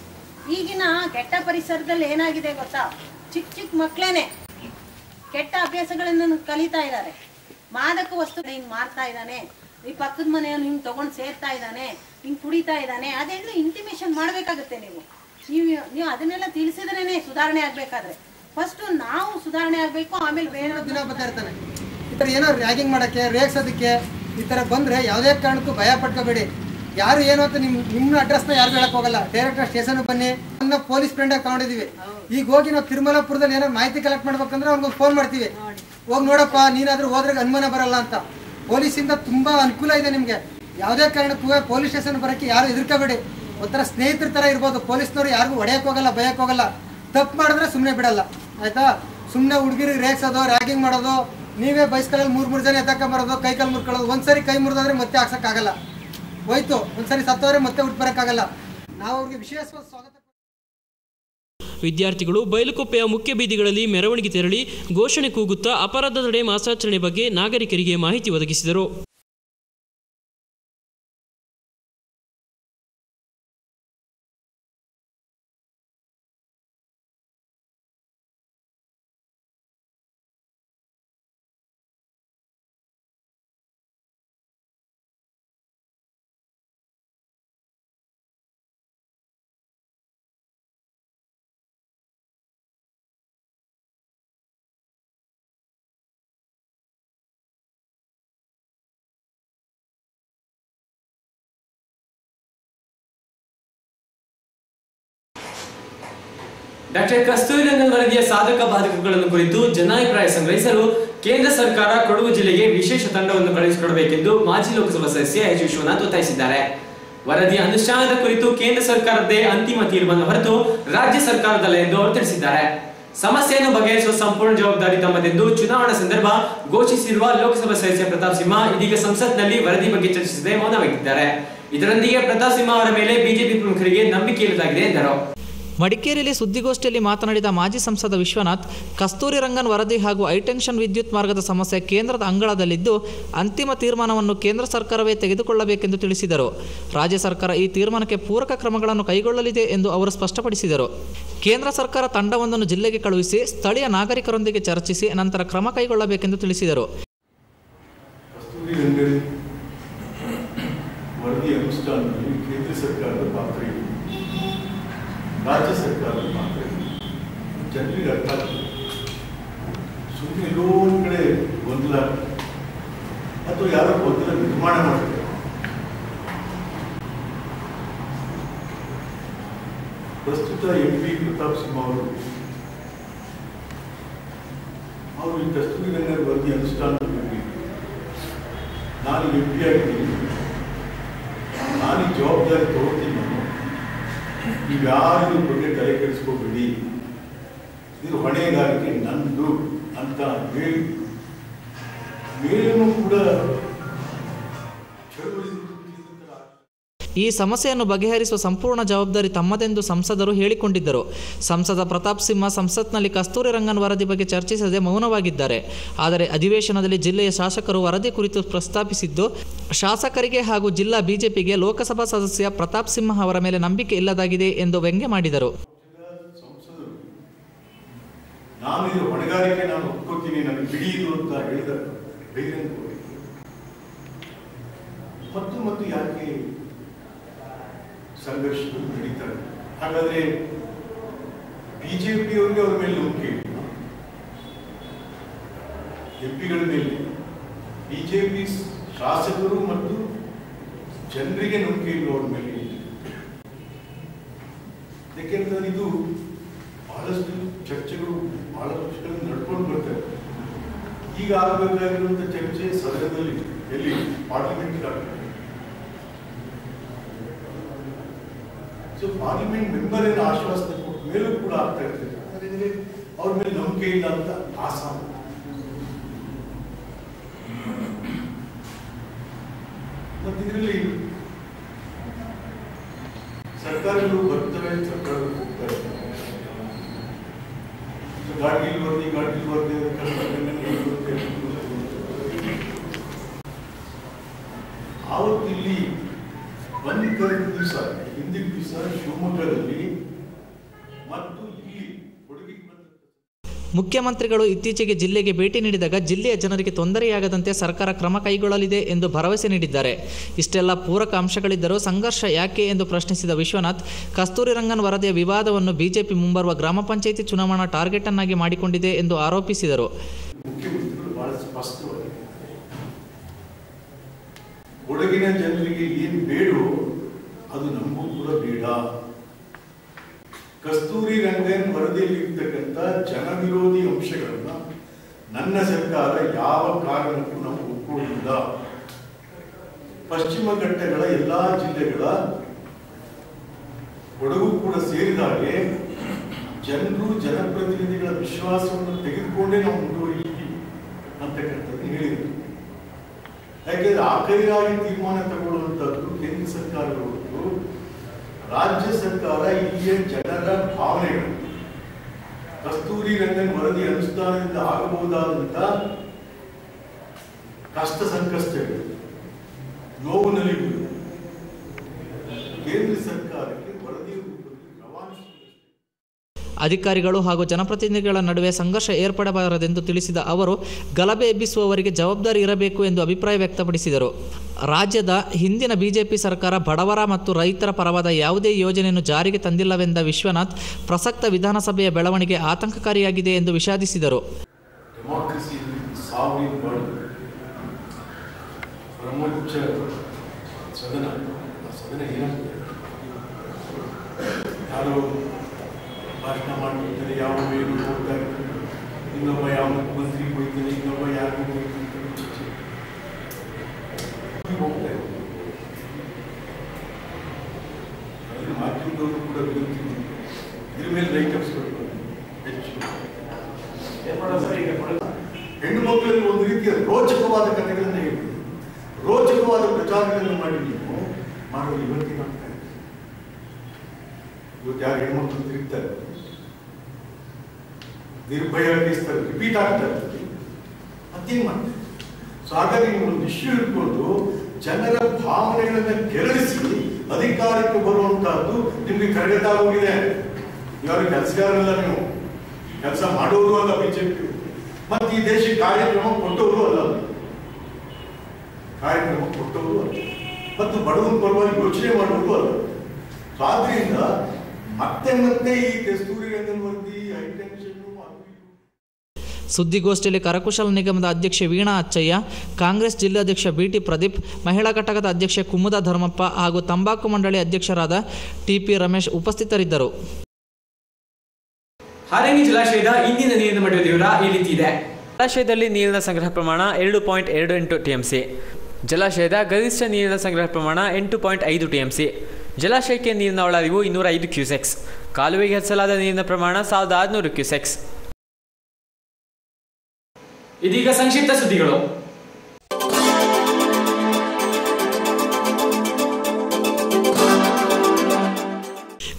ಈಗಿನ ಕೆಟ್ಟ ಪರಿಸರದಲ್ಲಿ ಏನಾಗಿದೆ ಗೊತ್ತಾ, ಚಿಕ್ಕ ಮಕ್ಕಳೇನೆ ಕೆಟ್ಟ ಅಭ್ಯಾಸಗಳನ್ನು ಕಲಿತಾ ಇದ್ದಾರೆ. ಮಾದಕ ವಸ್ತು ಹಿಂಗೆ ಮಾರ್ತಾ ಇದ್ದಾನೆ, ಈ ಪಕ್ಕದ ಮನೆಯನ್ನು ಹಿಂಗೆ ತೊಗೊಂಡು ಸೇರ್ತಾ ಇದ್ದಾನೆ, ಹಿಂಗೆ ಕುಡಿತಾ ಇದ್ದಾನೆ, ಅದೆಲ್ಲ ಇಂಟಿಮೇಷನ್ ಮಾಡಬೇಕಾಗುತ್ತೆ. ನೀವು ಅದನ್ನೆಲ್ಲ ತಿಳಿಸಿದ್ರೇ ಸುಧಾರಣೆ ಆಗಬೇಕಾದ್ರೆ ಫಸ್ಟು ನಾವು ಸುಧಾರಣೆ ಆಗಬೇಕು, ಆಮೇಲೆ ಬೇರೆ ದಿನ ಬರ್ತಾ ಇರ್ತಾನೆ. ಈ ಥರ ಏನೋ ರ್ಯಾಗಿಂಗ್ ಮಾಡೋಕ್ಕೆ, ರೇಗ್ಸೋದಕ್ಕೆ ಈ ಥರ ಬಂದರೆ ಯಾವುದೇ ಕಾರಣಕ್ಕೂ ಭಯ ಪಡ್ಕೋಬೇಡಿ. ಯಾರು ಏನು ಅಂತ ನಿಮ್ಮ ಅಡ್ರೆಸ್ನ ಯಾರು ಹೇಳಕ್ ಹೋಗಲ್ಲ. ಡೈರೆಕ್ಟ್ ಸ್ಟೇಷನ್ಗೆ ಬನ್ನಿ. ನನ್ನ ಪೊಲೀಸ್ ಫ್ರೆಂಡಾಗಿ ತಗೊಂಡಿದ್ದೀವಿ. ಈಗ ಹೋಗಿ ನಾವು ತಿರುಮಲಾಪುರದಲ್ಲಿ ಏನೋ ಮಾಹಿತಿ ಕಲೆಕ್ಟ್ ಮಾಡ್ಬೇಕಂದ್ರೆ ಅವ್ನಿಗೆ ಫೋನ್ ಮಾಡ್ತೀವಿ, ಹೋಗಿ ನೋಡಪ್ಪ ನೀನಾದ್ರೂ ಹೋದ್ರೆ ಅನುಮಾನ ಬರಲ್ಲ ಅಂತ. ಪೊಲೀಸಿಂದ ತುಂಬ ಅನುಕೂಲ ಇದೆ ನಿಮಗೆ. ಯಾವುದೇ ಕಾರಣಕ್ಕೂ ಪೊಲೀಸ್ ಸ್ಟೇಷನ್ ಬರೋಕ್ಕೆ ಯಾರು ಹೆದರ್ಕೋಬೇಡಿ. ಒಂಥರ ಸ್ನೇಹಿತರ ಥರ ಇರ್ಬೋದು. ಪೊಲೀಸ್ನವ್ರು ಯಾರಿಗೂ ಹೊಡೆಯಕ್ಕೆ ಹೋಗಲ್ಲ, ಭಯಕ್ಕೆ ಹೋಗಲ್ಲ. ತಪ್ಪು ಮಾಡಿದ್ರೆ ಸುಮ್ಮನೆ ಬಿಡಲ್ಲ, ಆಯಿತಾ? ಸುಮ್ಮನೆ ಹುಡುಗಿರಿಗೆ ರೇಗ್ಸೋದು, ರ್ಯಾಗಿಂಗ್ ಮಾಡೋದು, ನೀವೇ ಬೈಸ್ಕಲಲ್ಲಿ 3 ಜನ ಎತ್ತಕೊಂಬರೋದು, ಕೈಕಾಲು ಮುರ್ಕೊಳ್ಳೋದು. ಒಂದ್ಸರಿ ಕೈ ಮುರಿದಾದ್ರೆ ಮತ್ತೆ ಹಾಕ್ಸೋಕ್ಕಾಗಲ್ಲ. ಹೋಯ್ತು, ಒಂದ್ಸರಿ ಸತ್ತೋದ್ರೆ ಮತ್ತೆ ಹುಟ್ಟು ಬರೋಕ್ಕಾಗಲ್ಲ. ನಾವು ಅವ್ರಿಗೆ ವಿಶೇಷವಾದ ಸ್ವಾಗತ. ವಿದ್ಯಾರ್ಥಿಗಳು ಬೈಲುಕೊಪ್ಪೆಯ ಮುಖ್ಯ ಬೀದಿಗಳಲ್ಲಿ ಮೆರವಣಿಗೆ ತೆರಳಿ ಘೋಷಣೆ ಕೂಗುತ್ತಾ ಅಪರಾಧ ತಡೆ ಮಾಸಾಚರಣೆ ಬಗ್ಗೆ ನಾಗರಿಕರಿಗೆ ಮಾಹಿತಿ ಒದಗಿಸಿದರು. ಡಾಕ್ಟರ್ ಕಸ್ತೂರಿ ರಂಗನ್ ವರದಿಯ ಸಾಧಕ ಬಾಧಕಗಳನ್ನು ಕುರಿತು ಜನಾಭಿಪ್ರಾಯ ಸಂಗ್ರಹಿಸಲು ಕೇಂದ್ರ ಸರ್ಕಾರ ಕೊಡಗು ಜಿಲ್ಲೆಗೆ ವಿಶೇಷ ತಂಡವನ್ನು ಕಳುಹಿಸಿಕೊಡಬೇಕೆಂದು ಮಾಜಿ ಲೋಕಸಭಾ ಸದಸ್ಯ ಎಚ್ ವಿಶ್ವನಾಥ್ ಒತ್ತಾಯಿಸಿದ್ದಾರೆ. ವರದಿಯ ಅನುಷ್ಠಾನದ ಕುರಿತು ಕೇಂದ್ರ ಸರ್ಕಾರದ್ದೇ ಅಂತಿಮ ತೀರ್ಮಾನ ಹೊರತು ರಾಜ್ಯ ಸರ್ಕಾರದಲ್ಲ ಎಂದು ಅವರು ತಿಳಿಸಿದ್ದಾರೆ. ಸಮಸ್ಯೆಯನ್ನು ಬಗೆಹರಿಸುವ ಸಂಪೂರ್ಣ ಜವಾಬ್ದಾರಿ ತಮ್ಮದೆಂದು ಚುನಾವಣಾ ಸಂದರ್ಭ ಘೋಷಿಸಿರುವ ಲೋಕಸಭಾ ಸದಸ್ಯ ಪ್ರತಾಪ್ ಸಿಂಹ ಇದೀಗ ಸಂಸತ್ನಲ್ಲಿ ವರದಿ ಬಗ್ಗೆ ಚರ್ಚಿಸದೆ ಮೌನವಾಗಿದ್ದಾರೆ. ಇದರೊಂದಿಗೆ ಪ್ರತಾಪ್ ಸಿಂಹ ಅವರ ಮೇಲೆ ಬಿಜೆಪಿ ಪ್ರಮುಖರಿಗೆ ನಂಬಿಕೆ ಇಲ್ಲದಾಗಿದೆ ಎಂದರು. ಮಡಿಕೇರಿಯಲ್ಲಿ ಸುದ್ದಿಗೋಷ್ಠಿಯಲ್ಲಿ ಮಾತನಾಡಿದ ಮಾಜಿ ಸಂಸದ ವಿಶ್ವನಾಥ್, ಕಸ್ತೂರಿ ರಂಗನ್ ವರದಿ ಹಾಗೂ ಹೈಟೆನ್ಷನ್ ವಿದ್ಯುತ್ ಮಾರ್ಗದ ಸಮಸ್ಯೆ ಕೇಂದ್ರದ ಅಂಗಳದಲ್ಲಿದ್ದು ಅಂತಿಮ ತೀರ್ಮಾನವನ್ನು ಕೇಂದ್ರ ಸರ್ಕಾರವೇ ತೆಗೆದುಕೊಳ್ಳಬೇಕೆಂದು ತಿಳಿಸಿದರು. ರಾಜ್ಯ ಸರ್ಕಾರ ಈ ತೀರ್ಮಾನಕ್ಕೆ ಪೂರಕ ಕ್ರಮಗಳನ್ನು ಕೈಗೊಳ್ಳಲಿದೆ ಎಂದು ಅವರು ಸ್ಪಷ್ಟಪಡಿಸಿದರು. ಕೇಂದ್ರ ಸರ್ಕಾರ ತಂಡವೊಂದನ್ನು ಜಿಲ್ಲೆಗೆ ಕಳುಹಿಸಿ ಸ್ಥಳೀಯ ನಾಗರಿಕರೊಂದಿಗೆ ಚರ್ಚಿಸಿ ನಂತರ ಕ್ರಮ ಕೈಗೊಳ್ಳಬೇಕೆಂದು ತಿಳಿಸಿದರು. ರಾಜ್ಯ ಸರ್ಕಾರದ ಪಾತ್ರ ಜನರಿಗೆ ಅರ್ಥ ಆಗ್ತದೆ. ಸುಮ್ಮನೆ ಎಲ್ಲೋ ಒಂದು ಕಡೆ ಗೊಂದಲ ಅಥವಾ ಯಾರೋ ಗೊಂದಲ ನಿರ್ಮಾಣ ಮಾಡ್ತಾರೆ. ಪ್ರಸ್ತುತ MP ಪ್ರತಾಪ್ ಸಿಂಹ ಅವರು ಈ ಕಸ್ತೂರಿ ರಂಗನ್ ವರದಿ ಅನುಷ್ಠಾನದಲ್ಲಿ ನಾನು MP ಆಗಿದ್ದೀನಿ, ನಾನು ಈ ಜವಾಬ್ದಾರಿ ತಗೋತೀನಿ, ನೀವ್ಯಾರು ಬಗ್ಗೆ ತಲೆ ಕೆಡಿಸ್ಕೋಬೇಡಿ, ಇದು ಹೊಣೆಗಾರಿಕೆ ನಂದು ಅಂತ ಹೇಳಿ ಮೇಲೂ ಕೂಡ ಈ ಸಮಸ್ಯೆಯನ್ನು ಬಗೆಹರಿಸುವ ಸಂಪೂರ್ಣ ಜವಾಬ್ದಾರಿ ತಮ್ಮದೆಂದು ಸಂಸದರು ಹೇಳಿಕೊಂಡಿದ್ದರು. ಸಂಸದ ಪ್ರತಾಪ್ ಸಿಂಹ ಸಂಸತ್ನಲ್ಲಿ ಕಸ್ತೂರಿ ರಂಗನ್ ವರದಿ ಬಗ್ಗೆ ಚರ್ಚಿಸದೆ ಮೌನವಾಗಿದ್ದಾರೆ. ಆದರೆ ಅಧಿವೇಶನದಲ್ಲಿ ಜಿಲ್ಲೆಯ ಶಾಸಕರು ವರದಿ ಕುರಿತು ಪ್ರಸ್ತಾಪಿಸಿದ್ದು ಶಾಸಕರಿಗೆ ಹಾಗೂ ಜಿಲ್ಲಾ ಬಿಜೆಪಿಗೆ ಲೋಕಸಭಾ ಸದಸ್ಯ ಪ್ರತಾಪ್ ಸಿಂಹ ಅವರ ಮೇಲೆ ನಂಬಿಕೆ ಇಲ್ಲದಾಗಿದೆ ಎಂದು ವ್ಯಂಗ್ಯ ಮಾಡಿದರು. ನಾನು ಇದು ಹೊಣೆಗಾರಿಕೆ ನಾನು ಒಪ್ಕೋತೀನಿ, ನನಗೆ ಬಿಡಿಯಿದು ಅಂತ ಹೇಳಿದ ಮತ್ತು ಯಾಕೆ ಸಂಘರ್ಷಗಳು ನಡೀತಾರೆ? ಹಾಗಾದ್ರೆ ಬಿಜೆಪಿಯವರಿಗೆ ಅವ್ರ ಮೇಲೆ ನಂಬಿಕೆ ಇಲ್ಲ, ಎಂಪಿಗಳ ಮೇಲೆ ಬಿಜೆಪಿ ಶಾಸಕರು ಮತ್ತು ಜನರಿಗೆ ನಂಬಿಕೆ ಇಲ್ಲ ಅವ್ರ ಮೇಲೆ. ಯಾಕೆಂದ್ರೆ ಇದು ಬಹಳಷ್ಟು ಚರ್ಚೆಗಳು ಬಹಳ ವರ್ಷಗಳಿಂದ ನಡ್ಕೊಂಡು ಬರ್ತಾರೆ. ಈಗ ಆಗಬೇಕಾಗಿರುವಂತ ಚರ್ಚೆ ಸದನದಲ್ಲಿ, ಎಲ್ಲಿ ಪಾರ್ಲಿಮೆಂಟ್ ಆಗ್ತದೆ. ಸೊ ಪಾರ್ಲಿಮೆಂಟ್ ಮೆಂಬರ್ ಏನೋ ಆಶ್ವಾಸನೆ ಕೊಟ್ಟ ಮೇಲೂ ಕೂಡ ಆಗ್ತಾ ಇರ್ತದೆ. ಅದರಿಂದ ಅವ್ರ ಮೇಲೆ ನಂಬಿಕೆ ಇಲ್ಲ ಅಂತ ಆಸಾಮ. ಮತ್ತೆ ಇದರಲ್ಲಿ ಸರ್ಕಾರಗಳು ಬರ್ತವೆ, ಸರ್ಕಾರಗಳು ಹೋಗ್ತಾರೆ. ಗಾಡ್ಗಿಲ್ ವರದಿ ಕಳೆದ ದಿವಸ ಹಿಂದಿನ ದಿವಸ ಶಿವಮೊಗ್ಗದಲ್ಲಿ ಮತ್ತು ಇಲ್ಲಿ ಕೊಡಗಿಗೆ ಮುಖ್ಯಮಂತ್ರಿಗಳು ಇತ್ತೀಚೆಗೆ ಜಿಲ್ಲೆಗೆ ಭೇಟಿ ನೀಡಿದಾಗ ಜಿಲ್ಲೆಯ ಜನರಿಗೆ ತೊಂದರೆಯಾಗದಂತೆ ಸರ್ಕಾರ ಕ್ರಮ ಕೈಗೊಳ್ಳಲಿದೆ ಎಂದು ಭರವಸೆ ನೀಡಿದ್ದಾರೆ. ಇಷ್ಟೆಲ್ಲ ಪೂರಕ ಅಂಶಗಳಿದ್ದರೂ ಸಂಘರ್ಷ ಯಾಕೆ ಎಂದು ಪ್ರಶ್ನಿಸಿದ ವಿಶ್ವನಾಥ್, ಕಸ್ತೂರಿ ರಂಗನ್ ವರದಿಯ ವಿವಾದವನ್ನು ಬಿಜೆಪಿ ಮುಂಬರುವ ಗ್ರಾಮ ಪಂಚಾಯಿತಿ ಚುನಾವಣಾ ಟಾರ್ಗೆಟ್ ಅನ್ನಾಗಿ ಮಾಡಿಕೊಂಡಿದೆ ಎಂದು ಆರೋಪಿಸಿದರು. ಮುಖ್ಯಮಂತ್ರಿಗಳು ಬಹಳ ಸ್ಪಷ್ಟವಾಗಿ ಕೊಡಗಿನ ಜನರಿಗೆ ಏನು ಬೇಡೋ ಅದು ನಮಗೂ ಕೂಡ ಬೇಡ. ಕಸ್ತೂರಿ ರಂಗನ್ ವರದಿಯಲ್ಲಿ ಇರ್ತಕ್ಕಂಥ ಜನವಿರೋಧಿ ಅಂಶಗಳನ್ನ ನನ್ನ ಸರ್ಕಾರ ಯಾವ ಕಾರಣಕ್ಕೂ ನಾವು ಒಪ್ಪಿಕೊಳ್ಳಿಲ್ಲ. ಪಶ್ಚಿಮ ಘಟ್ಟಗಳ ಎಲ್ಲಾ ಜಿಲ್ಲೆಗಳ ಕೊಡಗು ಕೂಡ ಸೇರಿದಾಗೆ ಜನರು ಜನಪ್ರತಿನಿಧಿಗಳ ವಿಶ್ವಾಸವನ್ನು ತೆಗೆದುಕೊಂಡೇ ನಾವು ಮುಂದುವರಿತೀವಿ ಅಂತಕ್ಕಂಥದ್ದು ಹೇಳಿದರು. ಯಾಕೆಂದ್ರೆ ಆಖರಿಯಾಗಿ ತೀರ್ಮಾನ ತಗೊಳ್ಳುವಂತದ್ದು ಕೇಂದ್ರ ಸರ್ಕಾರಗಳು ಹೊರತು ರಾಜ್ಯ ಸರ್ಕಾರ ಇಲ್ಲಿಯ ಜನರ ಭಾವನೆಗಳು, ಕಸ್ತೂರಿ ರಂಗನ್ ವರದಿ ಅನುಷ್ಠಾನದಿಂದ ಆಗಬಹುದಾದಂತ ಕಷ್ಟ ಸಂಕಷ್ಟಗಳು, ನೋವು ನಲಿಗಳು ಕೇಂದ್ರ ಸರ್ಕಾರಕ್ಕೆ ವರದಿ ರವಾನಿಸಿ ಅಧಿಕಾರಿಗಳು ಹಾಗೂ ಜನಪ್ರತಿನಿಧಿಗಳ ನಡುವೆ ಸಂಘರ್ಷ ಏರ್ಪಡಬಾರದೆಂದು ತಿಳಿಸಿದ ಅವರು, ಗಲಭೆ ಎಬ್ಬಿಸುವವರಿಗೆ ಜವಾಬ್ದಾರಿ ಇರಬೇಕು ಎಂದು ಅಭಿಪ್ರಾಯ ವ್ಯಕ್ತಪಡಿಸಿದರು. ರಾಜ್ಯದ ಹಿಂದಿನ ಬಿಜೆಪಿ ಸರ್ಕಾರ ಬಡವರ ಮತ್ತು ರೈತರ ಪರವಾದ ಯಾವುದೇ ಯೋಜನೆಯನ್ನು ಜಾರಿಗೆ ತಂದಿಲ್ಲವೆಂದ ವಿಶ್ವನಾಥ್, ಪ್ರಸಕ್ತ ವಿಧಾನಸಭೆಯ ಬೆಳವಣಿಗೆ ಆತಂಕಕಾರಿಯಾಗಿದೆ ಎಂದು ವಿಷಾದಿಸಿದರು. ಭಾಷಣ ಮಾಡ್ತಿರ್ತಾರೆ, ಯಾವ ಏನು ನೋಡ್ತಾ ಇರ್ತಾರೆ, ಇನ್ನೊಬ್ಬ ಯಾವ ಮುಖ್ಯಮಂತ್ರಿ ಹೋಗ್ತಾನೆ, ಇನ್ನೊಬ್ಬ ಯಾರಿಗೂ ಹೋಗ್ತಾ ಇರ್ತಾರೆ. ಅದನ್ನು ಮಾಧ್ಯಮದವರು ಕೂಡ ವಿನಂತಿ ಇದ್ರ ಮೇಲೆ ರೈಟರ್ಸ್ ಹೆಚ್ಚು ಹೆಣ್ಣು ಮಕ್ಕಳಲ್ಲಿ ಒಂದು ರೀತಿಯ ರೋಚಕವಾದ ಕಥೆಗಳನ್ನ ಹೇಳಿ ರೋಚಕವಾದ ಪ್ರಚಾರಗಳನ್ನು ಮಾಡಿ ನೀವು ಮಾಡೋದು ಇವತ್ತಿನ ಇವತ್ತು ಯಾರು ಹೆಣ್ಮಕ್ಳು ತಿರುಗ್ತಾರೆ, ನಿರ್ಭಯ ಕೇಸ್ತಾರೆ, ರಿಪೀಟ್ ಆಗ್ತಾ ಇರ್ತದೆ, ಮತ್ತೇನ್ ಮಾಡ್ತಾರೆ. ಸೊ ಹಾಗಾಗಿ ನೀವು ಒಂದು ಇಶ್ಯೂ ಇಟ್ಕೊಂಡು ಜನರ ಭಾವನೆಗಳನ್ನ ಕೆರಳಿಸಿ ಅಧಿಕಾರಕ್ಕೆ ಬರುವಂತಹದ್ದು ನಿಮ್ಗೆ ಕರಗತ ಹೋಗಿದೆ. ಯಾರು ಕೆಲಸಗಾರಲ್ಲ, ನೀವು ಕೆಲಸ ಮಾಡೋರು ಅಲ್ಲ ಬಿಜೆಪಿ, ಮತ್ತೆ ಈ ದೇಶಕ್ಕೆ ಕಾರ್ಯಕ್ರಮ ಕೊಟ್ಟವರು ಅಲ್ಲ, ಕಾರ್ಯಕ್ರಮ ಕೊಟ್ಟವರು ಅಲ್ಲ, ಮತ್ತು ಬಡವನ ಪರವಾಗಿ ಯೋಚನೆ ಮಾಡೋರು ಅಲ್ಲ. ಸೊ ಆದ್ರಿಂದ ಮತ್ತೆ ಮತ್ತೆ ಈ ಕಸ್ತೂರಿ ರಂಗನ್ ವರದಿ ಹೈಟೆನ್ಷನ್. ಸುದ್ದಿಗೋಷ್ಠಿಯಲ್ಲಿ ಕರಕುಶಲ ನಿಗಮದ ಅಧ್ಯಕ್ಷೆ ವೀಣಾ ಅಚ್ಚಯ್ಯ, ಕಾಂಗ್ರೆಸ್ ಜಿಲ್ಲಾಧ್ಯಕ್ಷ ಬಿಟಿ ಪ್ರದೀಪ್, ಮಹಿಳಾ ಘಟಕದ ಅಧ್ಯಕ್ಷೆ ಕುಮುದ ಧರ್ಮಪ್ಪ ಹಾಗೂ ತಂಬಾಕು ಮಂಡಳಿ ಅಧ್ಯಕ್ಷರಾದ ಟಿಪಿ ರಮೇಶ್ ಉಪಸ್ಥಿತರಿದ್ದರು. ಹಾರಂಗಿ ಜಲಾಶಯದ ಇಂದಿನ ನೀರಿನ ಮಟ್ಟದ ವಿವರ ಈ ರೀತಿ ಇದೆ. ಜಲಾಶಯದಲ್ಲಿ ನೀರಿನ ಸಂಗ್ರಹ ಪ್ರಮಾಣ 2.28 TMC. ಜಲಾಶಯದ ಗರಿಷ್ಠ ನೀರಿನ ಸಂಗ್ರಹ ಪ್ರಮಾಣ 8.5 TMC. ಜಲಾಶಯಕ್ಕೆ ನೀರಿನ ಒಳಹರಿವು 205 ಕ್ಯೂಸೆಕ್ಸ್. ಕಾಲುವೆಗೆ ಹರಿಸಲಾದ ನೀರಿನ ಪ್ರಮಾಣ 1600 ಕ್ಯೂಸೆಕ್ಸ್. ಇದೀಗ ಸಂಕ್ಷಿಪ್ತ ಸುದ್ದಿಗಳು.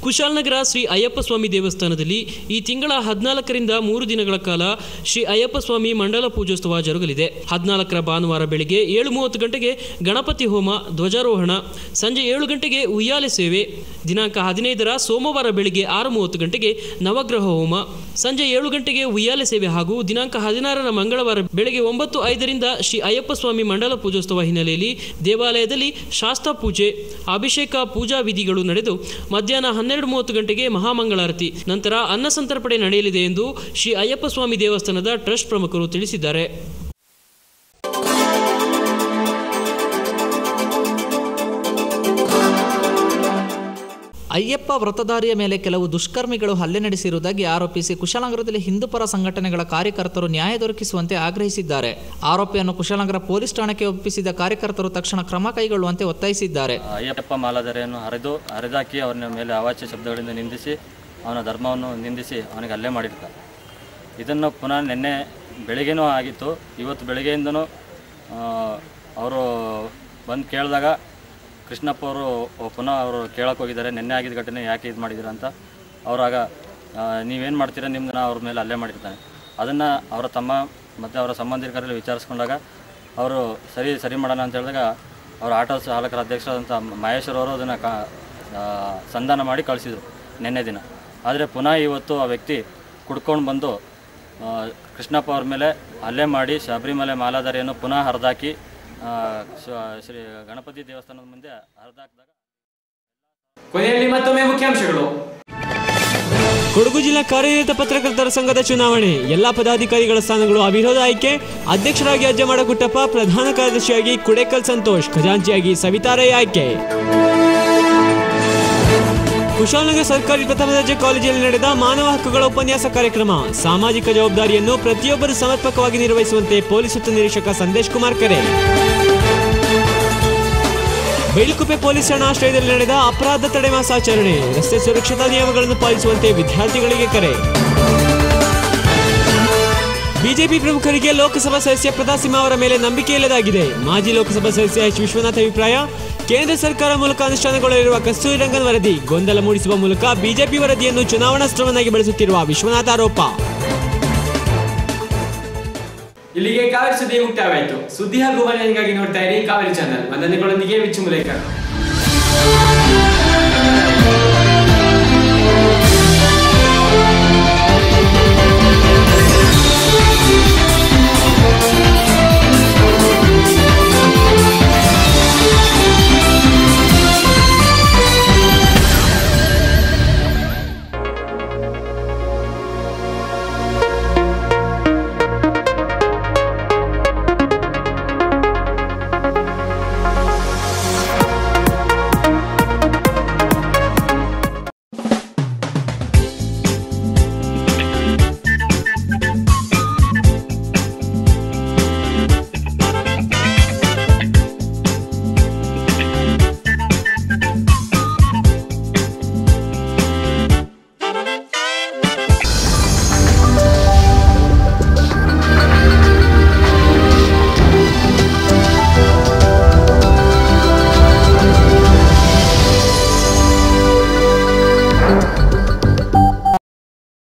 ಕುಶಾಲನಗರ ಶ್ರೀ ಅಯ್ಯಪ್ಪ ಸ್ವಾಮಿ ದೇವಸ್ಥಾನದಲ್ಲಿ ಈ ತಿಂಗಳ 14ರಿಂದ 3 ದಿನಗಳ ಕಾಲ ಶ್ರೀ ಅಯ್ಯಪ್ಪ ಸ್ವಾಮಿ ಮಂಡಲ ಪೂಜೋತ್ಸವ ಜರುಗಲಿದೆ. 14ರ ಭಾನುವಾರ ಬೆಳಿಗ್ಗೆ 7:30 ಗಂಟೆಗೆ ಗಣಪತಿ ಹೋಮ, ಧ್ವಜಾರೋಹಣ, ಸಂಜೆ 7 ಗಂಟೆಗೆ ಉಯ್ಯಾಲೆ ಸೇವೆ. ದಿನಾಂಕ 15ರ ಸೋಮವಾರ ಬೆಳಿಗ್ಗೆ 6:30 ಗಂಟೆಗೆ ನವಗ್ರಹ ಹೋಮ, ಸಂಜೆ 7 ಗಂಟೆಗೆ ಉಯ್ಯಾಲೆ ಸೇವೆ ಹಾಗೂ ದಿನಾಂಕ 16ರ ಮಂಗಳವಾರ ಬೆಳಗ್ಗೆ 9:05ರಿಂದ ಶ್ರೀ ಅಯ್ಯಪ್ಪ ಸ್ವಾಮಿ ಮಂಡಲ ಪೂಜೋತ್ಸವ ಹಿನ್ನೆಲೆಯಲ್ಲಿ ದೇವಾಲಯದಲ್ಲಿ ಶಾಸ್ತ್ರ ಪೂಜೆ, ಅಭಿಷೇಕ ಪೂಜಾ ವಿಧಿಗಳು ನಡೆದು ಮಧ್ಯಾಹ್ನ 12:30 ಗಂಟೆಗೆ ಮಹಾಮಂಗಳಾರತಿ ನಂತರ ಅನ್ನ ಸಂತರ್ಪಣೆ ನಡೆಯಲಿದೆ ಎಂದು ಶ್ರೀ ಅಯ್ಯಪ್ಪ ಸ್ವಾಮಿ ದೇವಸ್ಥಾನದ ಟ್ರಸ್ಟ್ ಪ್ರಮುಖರು ತಿಳಿಸಿದ್ದಾರೆ. ಅಯ್ಯಪ್ಪ ವ್ರತಧಾರಿಯ ಮೇಲೆ ಕೆಲವು ದುಷ್ಕರ್ಮಿಗಳು ಹಲ್ಲೆ ನಡೆಸಿರುವುದಾಗಿ ಆರೋಪಿಸಿ ಕುಶಾಲನಗರದಲ್ಲಿ ಹಿಂದೂಪರ ಸಂಘಟನೆಗಳ ಕಾರ್ಯಕರ್ತರು ನ್ಯಾಯ ದೊರಕಿಸುವಂತೆ ಆಗ್ರಹಿಸಿದ್ದಾರೆ. ಆರೋಪಿಯನ್ನು ಕುಶಾಲನಗರ ಪೊಲೀಸ್ ಠಾಣೆಗೆ ಒಪ್ಪಿಸಿದ ಕಾರ್ಯಕರ್ತರು ತಕ್ಷಣ ಕ್ರಮ ಕೈಗೊಳ್ಳುವಂತೆ ಒತ್ತಾಯಿಸಿದ್ದಾರೆ. ಅಯ್ಯಪ್ಪ ಮಾಲಾಧಾರೆಯನ್ನು ಹರಿದಾಕಿ ಅವನ ಮೇಲೆ ಅವಾಚ್ಯ ಶಬ್ದಗಳಿಂದ ನಿಂದಿಸಿ ಅವನ ಧರ್ಮವನ್ನು ನಿಂದಿಸಿ ಅವನಿಗೆ ಹಲ್ಲೆ ಮಾಡಿರ್ತಾರೆ. ಇದನ್ನು ಪುನಃ ನಿನ್ನೆ ಬೆಳಗ್ಗೆನೂ ಆಗಿತ್ತು. ಇವತ್ತು ಬೆಳಗ್ಗೆಯಿಂದನೂ ಅವರು ಬಂದು ಕೇಳಿದಾಗ ಕೃಷ್ಣಪ್ಪ ಅವರು ಪುನಃ ಅವರು ಕೇಳಕ್ಕೆ ಹೋಗಿದ್ದಾರೆ, ನಿನ್ನೆ ಆಗಿದ್ದ ಘಟನೆ ಯಾಕೆ ಇದು ಮಾಡಿದ್ದೀರಾ ಅಂತ. ಅವರಾಗ ನೀವೇನು ಮಾಡ್ತೀರಾ, ನಿಮ್ಮನ್ನ ಅವ್ರ ಮೇಲೆ ಹಲ್ಲೆ ಮಾಡಿರ್ತಾನೆ. ಅದನ್ನು ಅವರ ತಮ್ಮ ಮತ್ತು ಅವರ ಸಂಬಂಧಿಕರಲ್ಲಿ ವಿಚಾರಿಸ್ಕೊಂಡಾಗ ಅವರು ಸರಿ ಮಾಡೋಣ ಅಂತ ಹೇಳಿದಾಗ ಅವರ ಆಟೋ ಚಾಲಕರ ಅಧ್ಯಕ್ಷರಾದಂಥ ಮಹೇಶ್ವರ್ ಅವರು ಅದನ್ನು ಸಂಧಾನ ಮಾಡಿ ಕಳಿಸಿದರು ನಿನ್ನೆ ದಿನ. ಆದರೆ ಪುನಃ ಇವತ್ತು ಆ ವ್ಯಕ್ತಿ ಕುಡ್ಕೊಂಡು ಬಂದು ಕೃಷ್ಣಪ್ಪ ಅವ್ರ ಮೇಲೆ ಹಲ್ಲೆ ಮಾಡಿ ಶಬರಿಮಲೆ ಮಾಲಾಧಾರಿಯನ್ನು ಪುನಃ ಹರಿದಾಕಿ ಶ್ರೀ ಗಣಪತಿ ದೇವಸ್ಥಾನದ ಮುಂದೆ ಹರಿದಾಕಿದಾಗ. ಕೊನೆಯಲ್ಲಿ ಮತ್ತೊಮ್ಮೆ ಮುಖ್ಯಾಂಶಗಳು. ಕೊಡಗು ಜಿಲ್ಲಾ ಕಾರ್ಯನಿರತ ಪತ್ರಕರ್ತರ ಸಂಘದ ಚುನಾವಣೆ, ಎಲ್ಲಾ ಪದಾಧಿಕಾರಿಗಳ ಸ್ಥಾನಗಳು ಅವಿರೋಧ ಆಯ್ಕೆ. ಅಧ್ಯಕ್ಷರಾಗಿ ಅಜ್ಜಮಾಡ ಕುಟ್ಟಪ್ಪ, ಪ್ರಧಾನ ಕಾರ್ಯದರ್ಶಿಯಾಗಿ ಕುಡೇಕಲ್ ಸಂತೋಷ್, ಖಜಾಂಚಿಯಾಗಿ ಸವಿತಾರೈ ಆಯ್ಕೆ. ಕುಶಾಲನಗರ ಸರ್ಕಾರಿ ಪ್ರಥಮ ದರ್ಜೆ ಕಾಲೇಜಿನಲ್ಲಿ ನಡೆದ ಮಾನವ ಹಕ್ಕುಗಳ ಉಪನ್ಯಾಸ ಕಾರ್ಯಕ್ರಮ. ಸಾಮಾಜಿಕ ಜವಾಬ್ದಾರಿಯನ್ನು ಪ್ರತಿಯೊಬ್ಬರು ಸಮರ್ಪಕವಾಗಿ ನಿರ್ವಹಿಸುವಂತೆ ಪೊಲೀಸ್ ಉಪನಿರೀಕ್ಷಕ ಸಂದೇಶ್ ಕುಮಾರ್ ಕರೆ. ಬೈಲುಕುಪ್ಪೆ ಪೊಲೀಸ್ ಠಾಣಾ ಆಶ್ರಯದಲ್ಲಿ ನಡೆದ ಅಪರಾಧ ತಡೆ ಮಾಸಾಚರಣೆ. ರಸ್ತೆ ಸುರಕ್ಷತಾ ನಿಯಮಗಳನ್ನು ಪಾಲಿಸುವಂತೆ ವಿದ್ಯಾರ್ಥಿಗಳಿಗೆ ಕರೆ. ಬಿಜೆಪಿ ಪ್ರಮುಖರಿಗೆ ಲೋಕಸಭಾ ಸದಸ್ಯ ಪ್ರತಾಸಿಂಹ ಅವರ ಮೇಲೆ ನಂಬಿಕೆ ಇಲ್ಲದಾಗಿದೆ. ಮಾಜಿ ಲೋಕಸಭಾ ಸದಸ್ಯ ಎಚ್ ವಿಶ್ವನಾಥ್ ಅಭಿಪ್ರಾಯ. ಕೇಂದ್ರ ಸರ್ಕಾರ ಮೂಲಕ ಅನುಷ್ಠಾನಗೊಳ್ಳಲಿರುವ ಕಸ್ತೂರಿ ರಂಗನ್ ವರದಿ ಗೊಂದಲ ಮೂಡಿಸುವ ಮೂಲಕ ಬಿಜೆಪಿ ವರದಿಯನ್ನು ಚುನಾವಣಾಸ್ತ್ರವನ್ನಾಗಿ ಬಳಸುತ್ತಿರುವ ವಿಶ್ವನಾಥ್ ಆರೋಪ. ಇಲ್ಲಿಗೆ ಕಾವೇರಿ ಸುದ್ದಿ ಮುಕ್ತಾಯವಾಯಿತು. ಸುದ್ದಿ ಹಾಗೂ ಮನೆಗಾಗಿ ನೋಡ್ತಾ ಇರಿ ಕಾವೇರಿ ಚಾನಲ್. ವಂದನೆಗಳೊಂದಿಗೆ ವಿಚ್ಚು ಮುಲೇಕರ್.